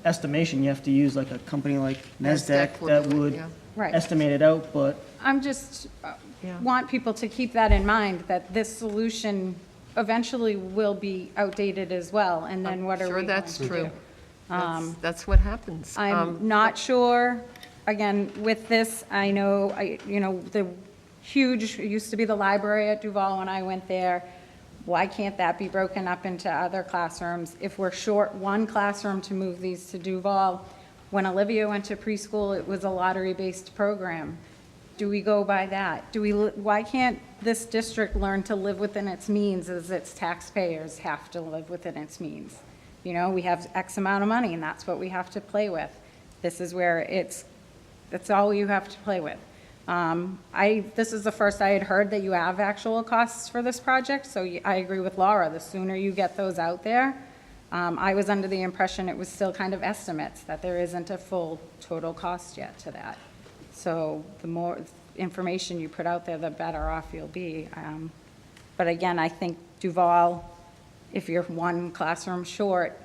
estimation, you have to use like a company like NASDAQ will that do it, would yeah. Right. estimate it out, but I'm just, Yeah. want people to keep that in mind, that this solution eventually will be outdated as well, and then what are we Sure, going that's to true. do? That's what happens. I'm not sure, again, with this, I know, the huge, it used to be the library at Duval when I went there. Why can't that be broken up into other classrooms? If we're short one classroom to move these to Duval, when Olivia went to preschool, it was a lottery-based program. Do we go by that? Why can't this district learn to live within its means as its taxpayers have to live within its means? You know, we have X amount of money, and that's what we have to play with. This is where that's all you have to play with. This is the first I had heard that you have actual costs for this project, so I agree with Laura. The sooner you get those out there, I was under the impression it was still kind of estimates, that there isn't a full total cost yet to that. So the more information you put out there, the better off you'll be. But again, I think Duval, if you're one classroom short,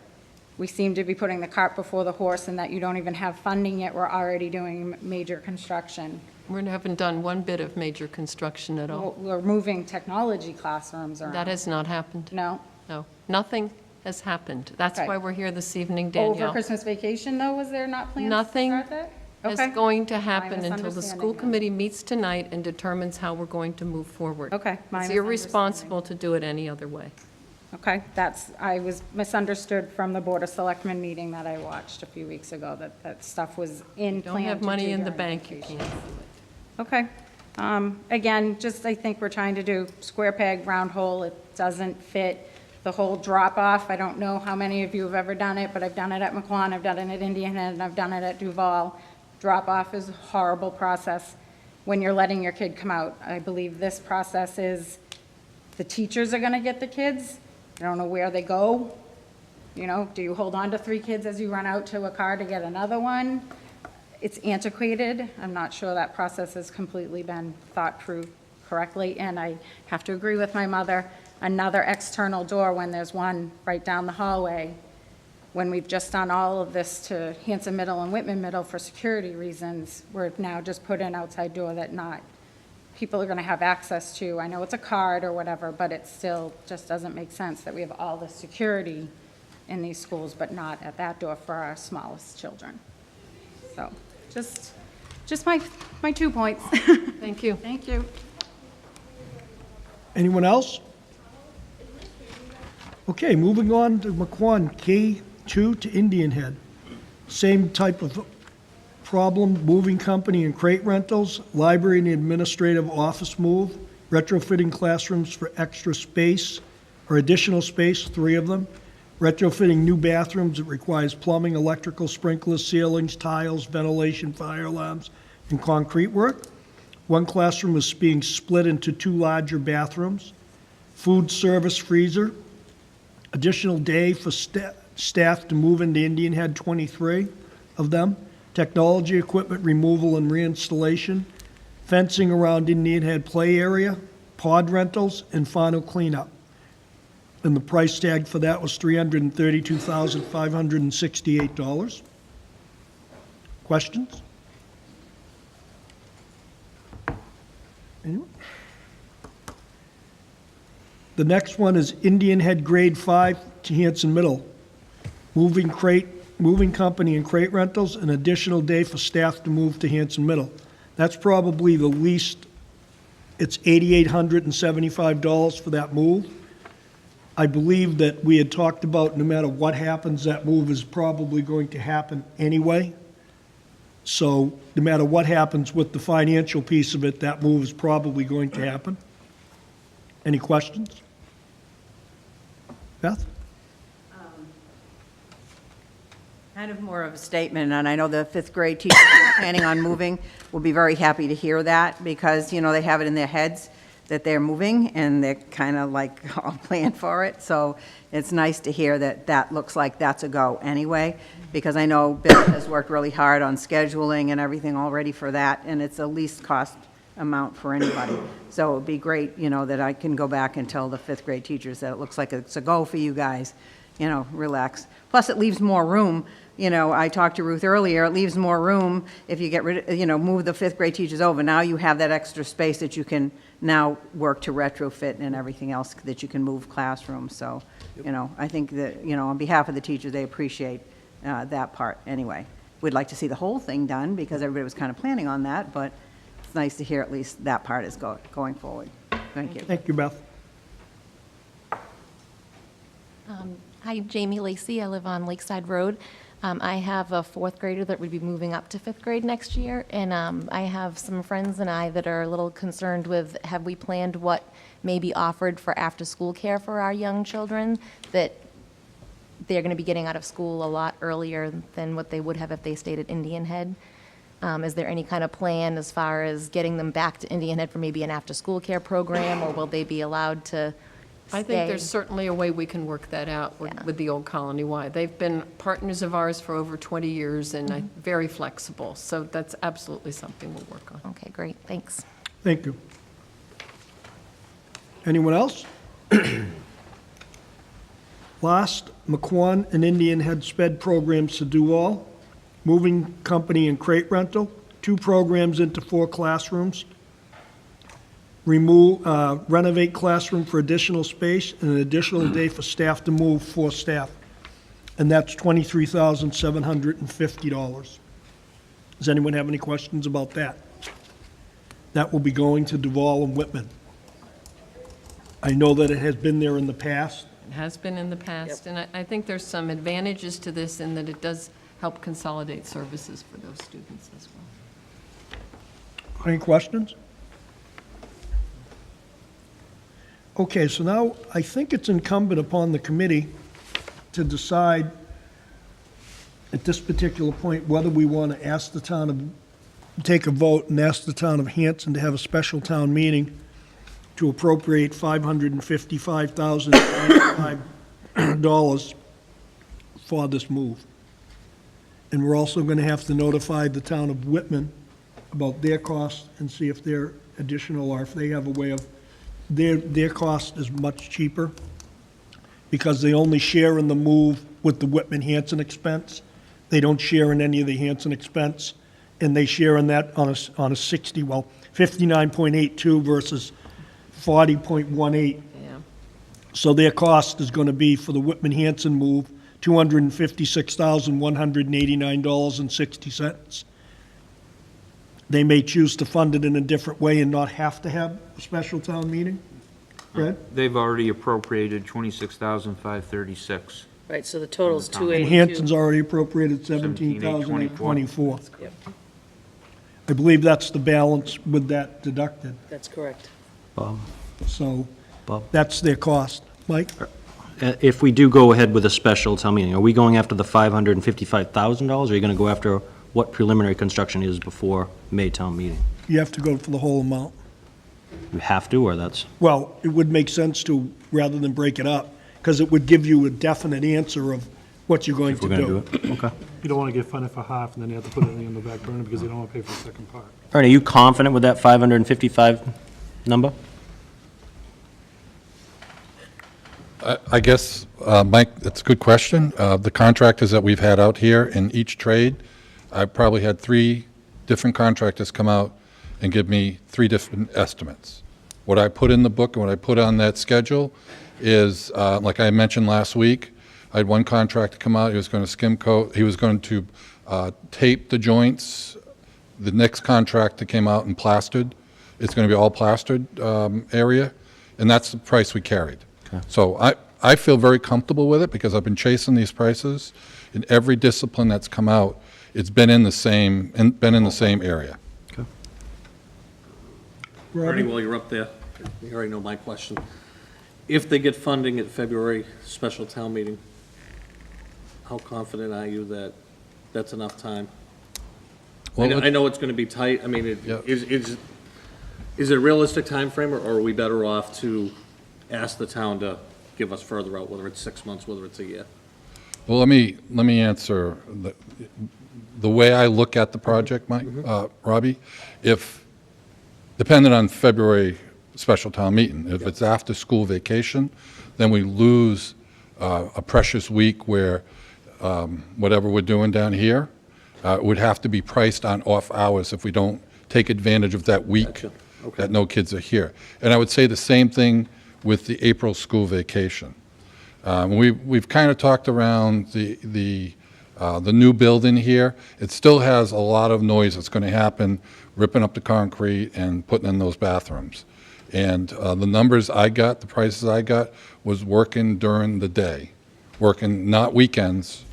we seem to be putting the cart before the horse, and that you don't even have funding yet. We're already doing major construction. We haven't done one bit of major construction at all. We're moving technology classrooms around. That has not happened. No. No, nothing has happened. That's Okay. why we're here this evening, Over Danielle. Christmas vacation, though, was there not plans to Nothing start that? is Okay. going to My happen until the misunderstanding school then. committee meets tonight and determines how we're going to move forward. Okay, my It's irresponsible to do it any other way. Okay, I was misunderstood from the Board of Selectmen meeting that I watched a few weeks ago, that stuff was in plan Don't have to money do in the during bank, you vacation. can't do it. Okay. Again, just I think we're trying to do square peg, round hole. It doesn't fit. The whole drop-off, I don't know how many of you have ever done it, but I've done it at McQuon, I've done it at Indian Head, and I've done it at Duval. Drop-off is a horrible process when you're letting your kid come out. I believe this process is, the teachers are gonna get the kids. I don't know where they go. You know, do you hold on to 3 kids as you run out to a car to get another one? It's antiquated. I'm not sure that process has completely been thought through correctly, and I have to agree with my mother. Another external door when there's one right down the hallway when we've just done all of this to Hanson Middle and Whitman Middle for security reasons, we're now just put an outside door that not, people are gonna have access to. I know it's a card or whatever, but it still just doesn't make sense that we have all the security in these schools, but not at that door for our smallest children. So, just my 2 points. Thank you. Thank you. Anyone else? Okay, moving on to McQuon, K2 to Indian Head. Same type of problem, moving company and crate rentals, library and administrative office move, retrofitting classrooms for extra space or additional space, 3 of them, retrofitting new bathrooms that requires plumbing, electrical, sprinklers, ceilings, tiles, ventilation, fire alarms, and concrete work. 1 classroom is being split into 2 larger bathrooms, food service freezer, additional day for staff to move into Indian Head, 23 of them, technology equipment removal and reinstallation, fencing around Indian Head play area, pod rentals, and final cleanup. And the price tag for that was $332,568. Questions? Anyone? The next one is Indian Head Grade 5 to Hanson Middle. Moving company and crate rentals, an additional day for staff to move to Hanson Middle. That's probably the least, it's $8,875 for that move. I believe that we had talked about no matter what happens, that move is probably going to happen anyway. So no matter what happens with the financial piece of it, that move is probably going to happen. Any questions? Beth? Kind of more of a statement, and I know the 5th grade teachers who are planning on moving will be very happy to hear that, because, you know, they have it in their heads that they're moving, and they're kind of like all planned for it. So it's nice to hear that that looks like that's a go anyway, because I know Bill has worked really hard on scheduling and everything already for that, and it's the least cost amount for anybody. So it would be great, you know, that I can go back and tell the 5th grade teachers that it looks like it's a go for you guys, you know, relax. Plus, it leaves more room. You know, I talked to Ruth earlier, it leaves more room if you get rid of, you know, move the 5th grade teachers over. Now you have that extra space that you can now work to retrofit and everything else, that you can move classrooms. So, you know, I think that, you know, on behalf of the teachers, they appreciate that part anyway. We'd like to see the whole thing done, because everybody was kind of planning on that, but it's nice to hear at least that part is going forward. Thank you. Thank you, Beth. Hi, Jamie Lacey. I live on Lakeside Road. I have a 4th grader that would be moving up to 5th grade next year, and I have some friends and I that are a little concerned with, have we planned what may be offered for after-school care for our young children, that they're going to be getting out of school a lot earlier than what they would have if they stayed at Indian Head. Is there any kind of plan as far as getting them back to Indian Head for maybe an after-school care program, or will they be allowed to I think there's certainly a way we can work that out with the Old Colony Y. They've been partners of ours for over 20 years and very flexible. So that's absolutely something we'll work on. Okay, great. Thanks. Thank you. Anyone else? Last, McQuon and Indian Head SPED programs to do all. Moving company and crate rental, 2 programs into 4 classrooms. Renovate classroom for additional space, and an additional day for staff to move, 4 staff. And that's $23,750. Does anyone have any questions about that? That will be going to Duval and Whitman. I know that it has been there in the past. It has been in the past, and I think there's some advantages to this in that it does help consolidate services for those students as well. Any questions? Okay, so now I think it's incumbent upon the committee to decide at this particular point whether we want to ask the town of, take a vote and ask the town of Hanson to have a special town meeting to appropriate $555,000 for this move. And we're also going to have to notify the town of Whitman about their costs and see if they're additional, or if they have a way of, their cost is much cheaper because they only share in the move with the Whitman Hanson expense. They don't share in any of the Hanson expense, and they share in that on a 59.82 versus 40.18. Yeah. So their cost is going to be, for the Whitman Hanson move, $256,189.60. They may choose to fund it in a different way and not have to have a special town meeting. Fred? They've already appropriated 26,536. Right, so the total's And 282. Hanson's already appropriated 17,824. Yep, I believe that's the balance with that deducted. that's correct. Bob? So Bob? that's their cost. Mike? If we do go ahead with a special town meeting, are we going after the $555,000, or are you going to go after what preliminary construction is before May town meeting? You have to go for the whole amount. You have to, or that's, Well, it would make sense to, rather than break it up, because it would give you a definite answer of what you're going if to we're going do. to do it? Okay. You don't want to get funded for half, and then you have to put it in the back burner because they don't want to pay for the second part. Ernie, are you confident with that 555 number? I guess, Mike, that's a good question. The contractors that we've had out here in each trade, I've probably had 3 different contractors come out and give me 3 different estimates. What I put in the book and what I put on that schedule is, like I mentioned last week, I had one contractor come out, he was going to skim coat, he was going to tape the joints. The next contractor came out and plastered. It's going to be all plastered area, and that's the price we carried. Okay. So I feel very comfortable with it because I've been chasing these prices. In every discipline that's come out, it's been in the same area. Okay. Ernie, while you're up there, you already know my question. If they get funding at February special town meeting, how confident are you that that's enough time? Well, I know it's going to be tight. I mean, Yeah. is it a realistic timeframe, or are we better off to ask the town to give us further out, whether it's 6 months, whether it's a year? Well, let me answer the way I look at the project, Mike, Robbie. If, depending on February special town meeting, if it's after school vacation, then we lose a precious week where whatever we're doing down here would have to be priced on off hours if we don't take advantage of that week Gotcha. Okay. that no kids are here. And I would say the same thing with the April school vacation. We've kind of talked around the new building here. It still has a lot of noise that's going to happen, ripping up the concrete and putting in those bathrooms. And the numbers I got, the prices I got, was working during the day, working not weekends,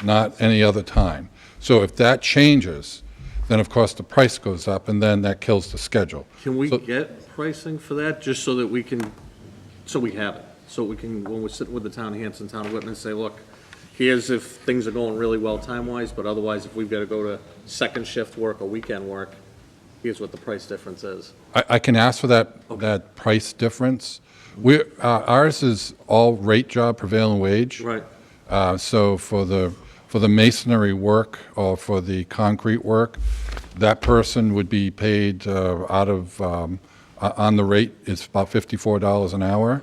not any other time. So if that changes, then of course the price goes up, and then that kills the schedule. Can we So- get pricing for that, just so that we can, so we have it? So we can, when we're sitting with the town of Hanson, town of Whitman, say, look, here's if things are going really well time-wise, but otherwise, if we've got to go to second shift work or weekend work, here's what the price difference is. I can ask for that price difference. Ours is all rate job prevailing wage. Right. So for the masonry work or for the concrete work, that person would be paid out of, on the rate, it's about $54 an hour.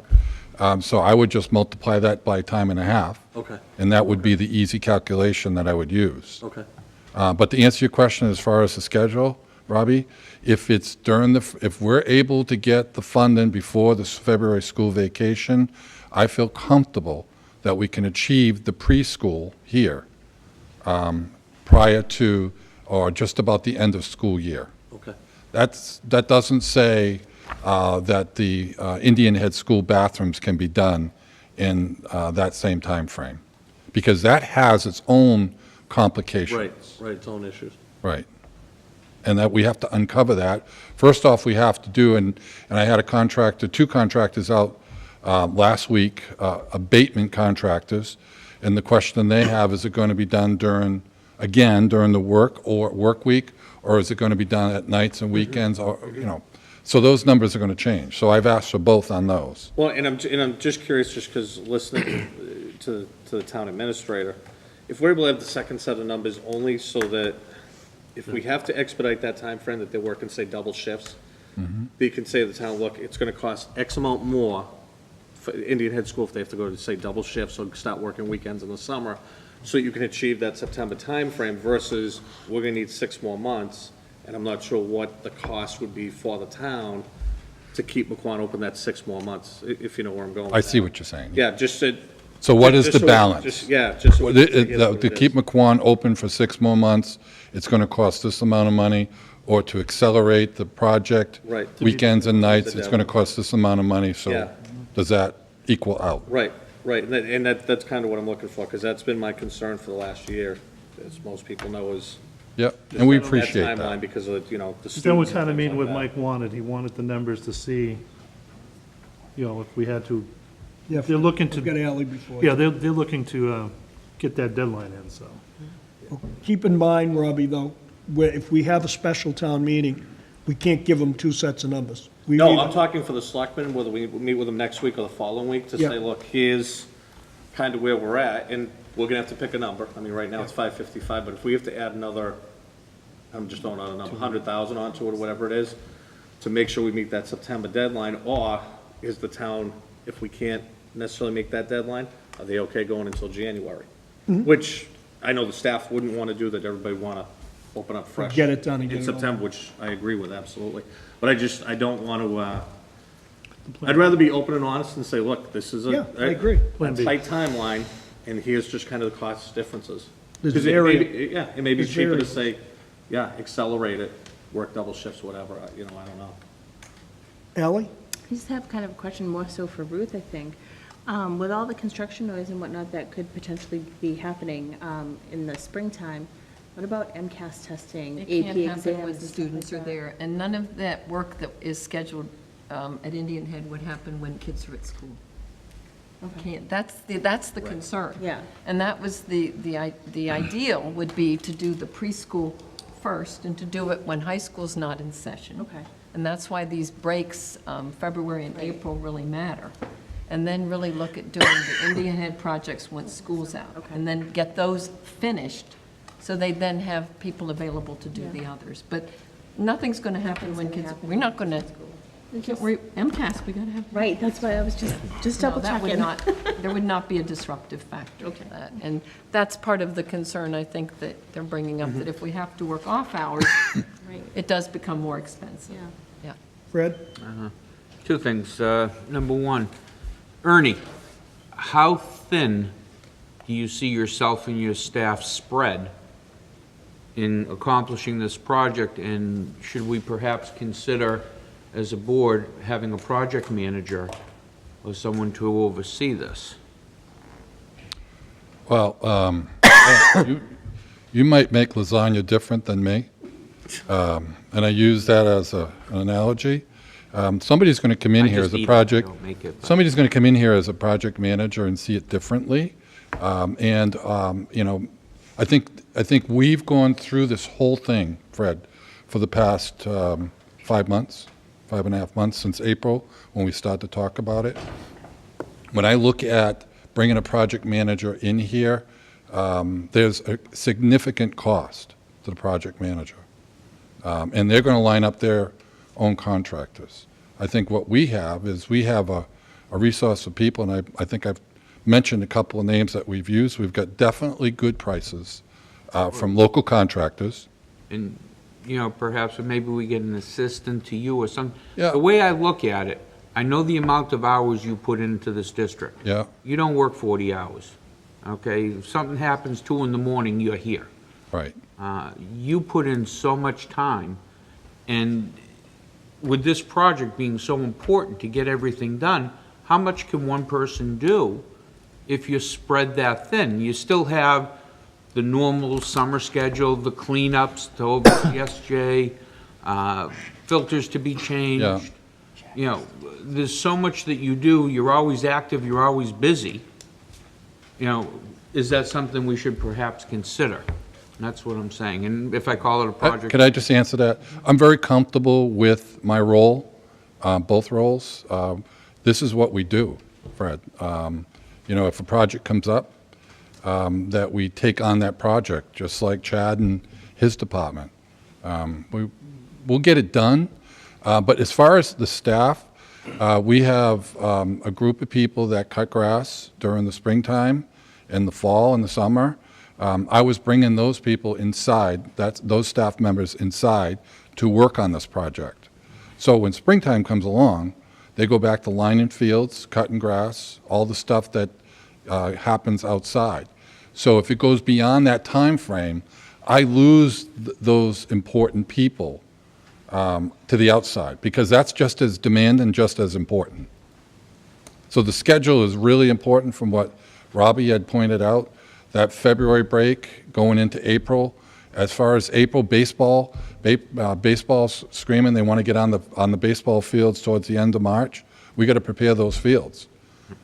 So I would just multiply that by time and a half. Okay. And that would be the easy calculation that I would use. Okay. But to answer your question as far as the schedule, Robbie, if it's if we're able to get the funding before this February school vacation, I feel comfortable that we can achieve the preschool here prior to or just about the end of school year. Okay. That doesn't say that the Indian Head School bathrooms can be done in that same time frame, because that has its own complications. Right, its own issues. Right. And that we have to uncover that. First off, we have to do, and I had two contractors out last week, abatement contractors, and the question they have, is it going to be done during the work week, or is it going to be done at nights and weekends, or, so those numbers are going to change. So I've asked for both on those. Well, and I'm just curious, just because listening to the town administrator, if we're able to have the second set of numbers only so that if we have to expedite that time frame that they're working, say, double shifts, they can say to the town, look, it's going to cost X amount more for Indian Head School, if they have to go to, say, double shifts, or start working weekends in the summer, so you can achieve that September timeframe versus we're gonna need 6 more months, and I'm not sure what the cost would be for the town to keep McQuon open that 6 more months, if you know where I'm going with I see that. what you're saying. Yeah, just to. So what is just the so it- balance? just- Yeah, just so. it- To keep McQuon open for 6 more months, it's going to cost this amount of money, or to accelerate the project, Right. weekends and nights, The it's going to cost this amount of money, so Yeah. does that equal out? Right, right, and that's kind of what I'm looking for, because that's been my concern for the last year, as most people know, is. Yep, just and we that appreciate timeline that. because of, the Then students. we and kind of things mean like what that. Mike wanted. He wanted the numbers to see, if we had to, Yeah, they're looking to. we've got Ally before. Yeah, they're looking to get that deadline in, so. Keep in mind, Robbie, though, if we have a special town meeting, we can't give them 2 sets of numbers. We No, need- I'm talking for the selectmen, whether we meet with them next week or the following week, to Yeah. say, look, here's kind of where we're at, and we're gonna have to pick a number. I mean, right now it's 555, but if we have to add another, I'm just throwing out a number, 100,000 onto it, or whatever it is, to make sure we meet that September deadline, or is the town, if we can't necessarily make that deadline, are they okay going until January? Mhm. Which, I know the staff wouldn't wanna do that, everybody wanna open up fresh. Get it done and get In it over. September, which I agree with, absolutely. But I don't wanna, I'd rather be open and honest and say, look, this is Yeah, I agree. a Plan B. tight timeline, and here's just kind of the cost differences. There's 'Cause it may area- be- Yeah, it may be there's cheaper to area. say, yeah, accelerate it, work double shifts, whatever, I don't know. Ally? I just have kind of a question more so for Ruth, I think. With all the construction noise and whatnot that could potentially be happening in the springtime, what about MCAS testing, It AP can't exams? happen when and stuff students like are that? there, and none of that work that is scheduled at Indian Head would happen when kids are at school. Okay. Can't, that's the concern. Yeah. And that was the ideal would be to do the preschool first, and to do it when high school's not in session. Okay. And that's why these breaks, February and April, really matter. And then really look at doing the Indian Head projects once school's out. Okay. And then get those finished, so they then have people available to do the others. But nothing's gonna happen when kids, we're not gonna, MCAS, we gotta have. Right, that's why I was just double No, that would checking. not, there would not be a disruptive factor to that. And that's part of the concern, I think, that they're bringing up, that if we have to work off hours, Right. it does become more expensive. Yeah. Yeah. Fred? Two things. Number one, Ernie, how thin do you see yourself and your staff spread in accomplishing this project? And should we perhaps consider, as a board, having a project manager or someone to oversee this? Well, you might make lasagna different than me, and I use that as an analogy. Somebody's going to come in I here just as a eat it, I project, don't make it, but- somebody's going to come in here as a project manager and see it differently. I think we've gone through this whole thing, Fred, for the past 5 months, 5.5 months since April, when we started to talk about it. When I look at bringing a project manager in here, there's a significant cost to the project manager. And they're going to line up their own contractors. I think what we have is we have a resource of people, and I think I've mentioned a couple of names that we've used. We've got definitely good prices from local contractors. And, perhaps maybe we get an assistant to you or some. Yeah. The way I look at it, I know the amount of hours you put into this district. Yeah. You don't work 40 hours, okay? If something happens 2 in the morning, you're here. Right. You put in so much time, and with this project being so important to get everything done, how much can one person do if you spread that thin? You still have the normal summer schedule, the cleanups, the SJ, filters to be changed. There's so much that you do. You're always active, you're always busy. Is that something we should perhaps consider? And that's what I'm saying. And if I call it a project. Could I just answer that? I'm very comfortable with my role, both roles. This is what we do, Fred. If a project comes up, that we take on that project, just like Chad and his department. We'll get it done. But as far as the staff, We have a group of people that cut grass during the springtime, in the fall and the summer. I was bringing those people inside, those staff members inside, to work on this project. So when springtime comes along, they go back to lining fields, cutting grass, all the stuff that happens outside. So if it goes beyond that time frame, I lose those important people to the outside, because that's just as demanding and just as important. So the schedule is really important from what Robbie had pointed out, that February break going into April. As far as April baseball, baseball's screaming they want to get on the baseball fields towards the end of March. We got to prepare those fields.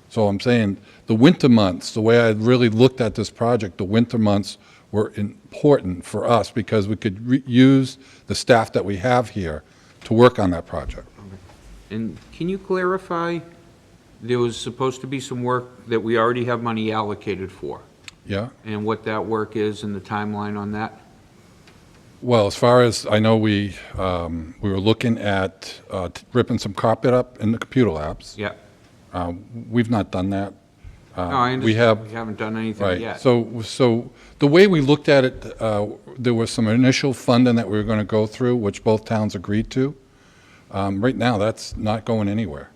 So I'm saying the winter months, the way I really looked at this project, the winter months were important for us because we could use the staff that we have here to work on that project. And can you clarify, there was supposed to be some work that we already have money allocated for, Yeah? and what that work is and the timeline on that? Well, as far as I know, we were looking at ripping some carpet up in the computer labs. Yeah. We've not done that. No, I understand. We haven't done anything Right. yet. So the way we looked at it, there was some initial funding that we were going to go through, which both towns agreed to. Right now, that's not going anywhere.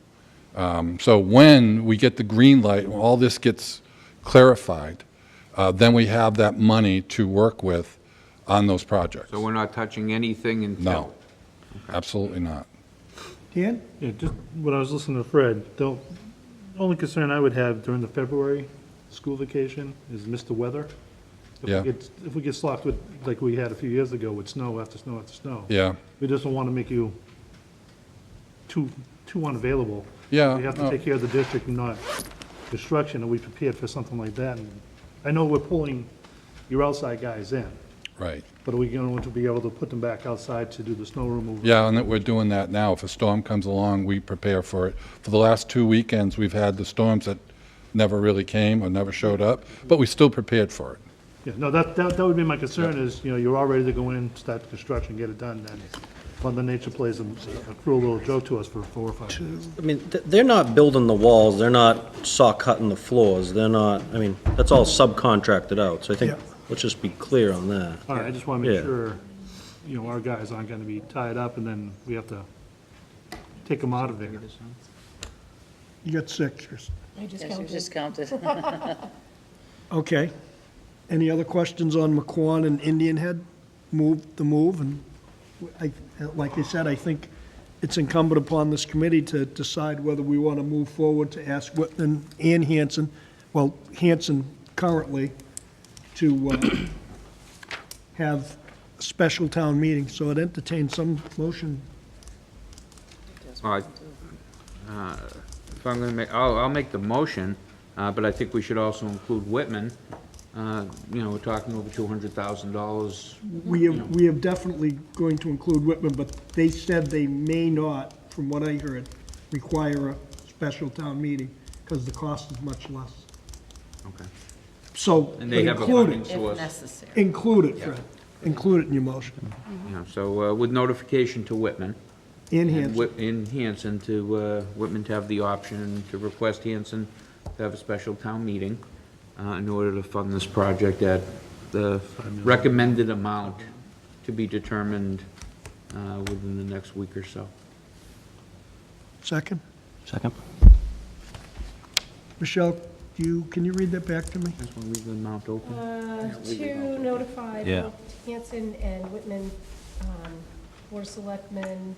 So when we get the green light, when all this gets clarified, then we have that money to work with on those projects. So we're not touching anything until? No, absolutely not. Dan? Yeah, just when I was listening to Fred, the only concern I would have during the February school vacation is Mr. Weather. Yeah. If we get slopped with, like we had a few years ago with snow after snow after snow. Yeah. We just don't want to make you too unavailable. Yeah, We have to no. take care of the district and not destruction. Are we prepared for something like that? And I know we're pulling your outside guys in, Right. but are we going to be able to put them back outside to do the snow removal? Yeah, and that we're doing that now. If a storm comes along, we prepare for it. For the last 2 weekends, we've had the storms that never really came or never showed up, but we still prepared for it. Yeah, no, that would be my concern is, you're all ready to go in, start the construction, get it done, then Mother Nature plays a cruel little joke to us for 4 or 5 days. I mean, they're not building the walls, they're not saw cutting the floors, they're not, I mean, that's all subcontracted out, so I think, Yeah. let's just be clear on that. All right, I just want to make Yeah. sure, our guys aren't going to be tied up, and then we have to take them out of there. You got 6. I just counted. Okay. Any other questions on McQuon and Indian Head? Move, and like I said, I think it's incumbent upon this committee to decide whether we want to move forward to ask Whitman and Hanson, well, Hanson currently, to have a special town meeting. So it entertains some motion. All right. If I'm going to make, I'll make the motion, but I think we should also include Whitman. We're talking over $200,000. We have definitely going to include Whitman, but they said they may not, from what I heard, require a special town meeting because the cost is much less. Okay. So And they have a include funding it. source. necessary. Include it, Fred. Include it in your motion. So with notification to Whitman. In and Hanson. In Hanson, to Whitman to have the option to request Hanson to have a special town meeting in order to fund this project at the recommended amount to be determined within the next week or so. Second? Second? Michelle, can you read that back to me? Just want to leave the amount open. To notify Yeah. both Hanson and Whitman, Board of Selectmen,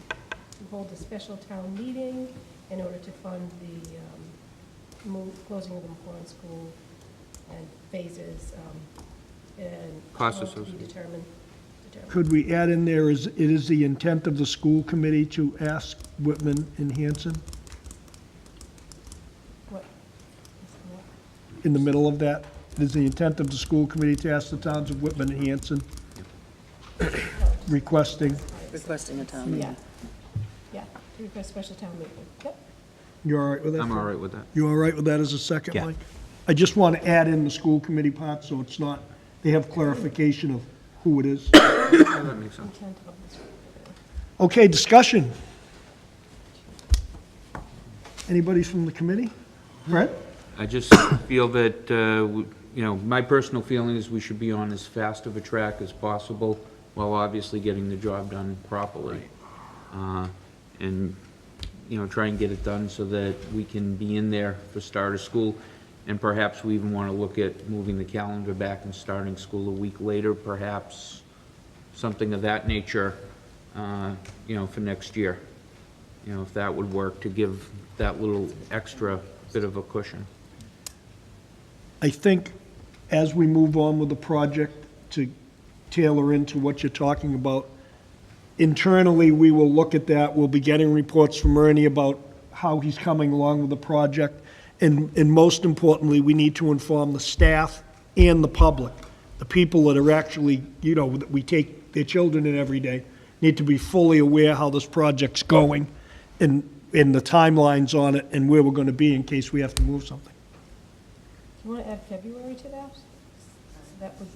to hold a special town meeting in order to fund the closing of the McLaurin School and phases, and Cost amount to be associated. determined. Could we add in there, it is the intent of the school committee to ask Whitman and Hanson What? in the middle of that? It is the intent of the school committee to ask the towns of Whitman and Hanson requesting. Requesting a town meeting. Yeah, to request special town meeting. Yep. You all right with that? I'm Fred? all right with that. You all right with that as a second, Yeah. Mike? I just want to add in the school committee part, so it's not, they have clarification of who it is. That makes sense. Okay, discussion. Anybody from the committee? Brett? I just feel that, my personal feeling is we should be on as fast of a track as possible, while obviously getting the job done properly. And, try and get it done so that we can be in there for start of school. And perhaps we even want to look at moving the calendar back and starting school a week later, perhaps, something of that nature, for next year. If that would work, to give that little extra bit of a cushion. I think as we move on with the project, to tailor into what you're talking about, internally, we will look at that. We'll be getting reports from Ernie about how he's coming along with the project. And most importantly, we need to inform the staff and the public, the people that are actually, that we take their children in every day, need to be fully aware how this project's going and the timelines on it and where we're going to be in case we have to move something. Do you want to add February to that? That would,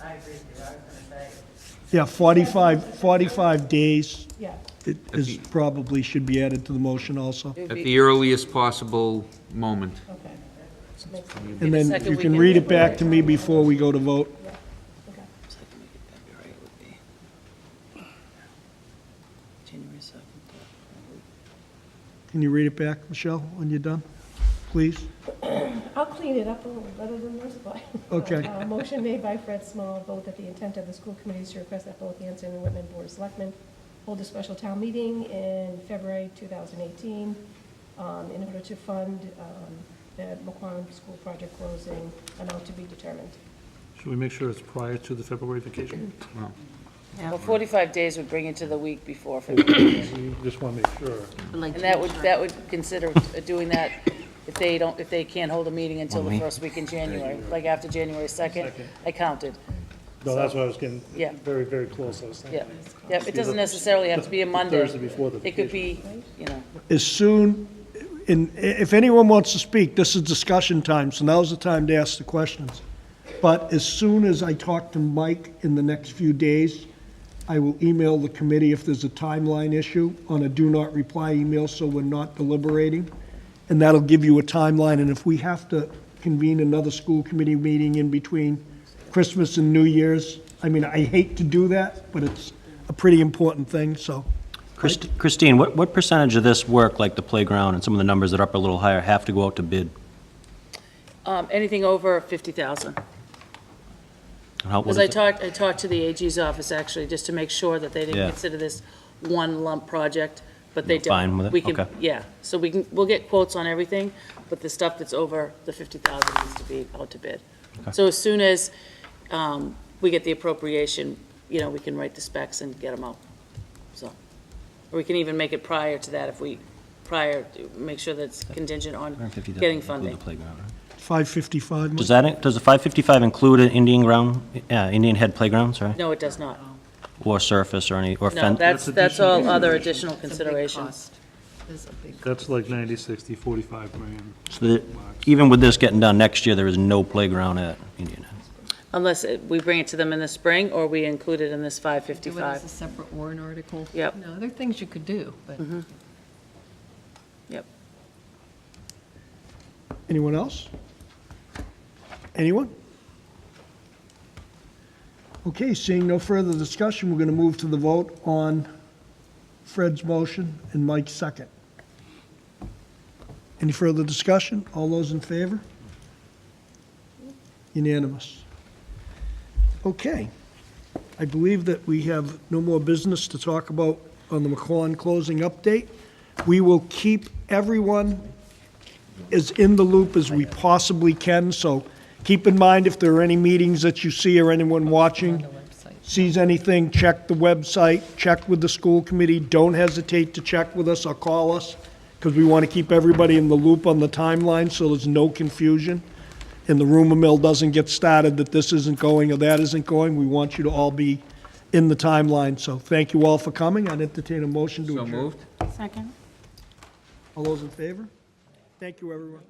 I agree with you. I was going to say. Yeah, 45 days. yeah. It is, probably should be added to the motion also. At the earliest possible moment. Okay. Makes sense. And then you can read it back to me before we go to vote. Yeah, okay. January 2nd. Can you read it back, Michelle, when you're done, please? I'll clean it up a little better than this, but. Okay. Motion made by Fred Small, vote that the intent of the school committee is to request that both Hanson and Whitman Board of Selectmen hold a special town meeting in February 2018 in order to fund the McQuon School project closing, amount to be determined. Should we make sure it's prior to the February vacation? Well, 45 days would bring it to the week before February. We just want to make sure. And that would consider doing that if they can't hold a meeting until the first week in January, like after January 2nd. I counted. No, that's what I was getting Yeah. very, very close, I was Yeah, thinking. yeah, it doesn't necessarily have to be a Monday. Thursday before the It could be, As soon, and if anyone wants to speak, this is discussion time, so now's the time to ask the questions. But as soon as I talk to Mike in the next few days, I will email the committee if there's a timeline issue on a do not reply email, so we're not deliberating. And that'll give you a timeline, and if we have to convene another school committee meeting in between Christmas and New Year's, I mean, I hate to do that, but it's a pretty important thing, so. Christine, what percentage of this work, like the playground and some of the numbers that are up a little higher, have to go out to bid? anything over 50,000. Because I talked to the AG's office, actually, just to make sure that they didn't Yeah. consider this one lump project, but they don't. Fine with it? We can- Okay. Yeah, so we'll get quotes on everything, but the stuff that's over the 50,000 needs to be out to bid. Okay. So as soon as we get the appropriation, we can write the specs and get them out, so. Or we can even make it prior to that if we, make sure that it's contingent on getting funding. 555. Does the 555 include an Indian Head playground, sorry? No, it does not. Or surface or No, that's all other additional considerations. That's like 90, 60, 45 grand. So even with this getting done next year, there is no playground at Indian Head? Unless we bring it to them in the spring, or we include it in this Do it as a 555. separate warrant article. Yep. No, there are things you could do, but. Yep. Anyone else? Anyone? Okay, seeing no further discussion, we're going to move to the vote on Fred's motion and Mike's second. Any further discussion? All those in favor? Unanimous. Okay. I believe that we have no more business to talk about on the McQuon closing update. We will keep everyone as in the loop as we possibly can, so keep in mind if there are any meetings that you see or anyone watching sees anything, check the website, check with the school committee. Don't hesitate to check with us or call us, because we want to keep everybody in the loop on the timeline so there's no confusion and the rumor mill doesn't get started that this isn't going or that isn't going. We want you to all be in the timeline. So thank you all for coming. I'd entertain a motion to adjourn. So moved. Second. All those in favor? Thank you, everyone.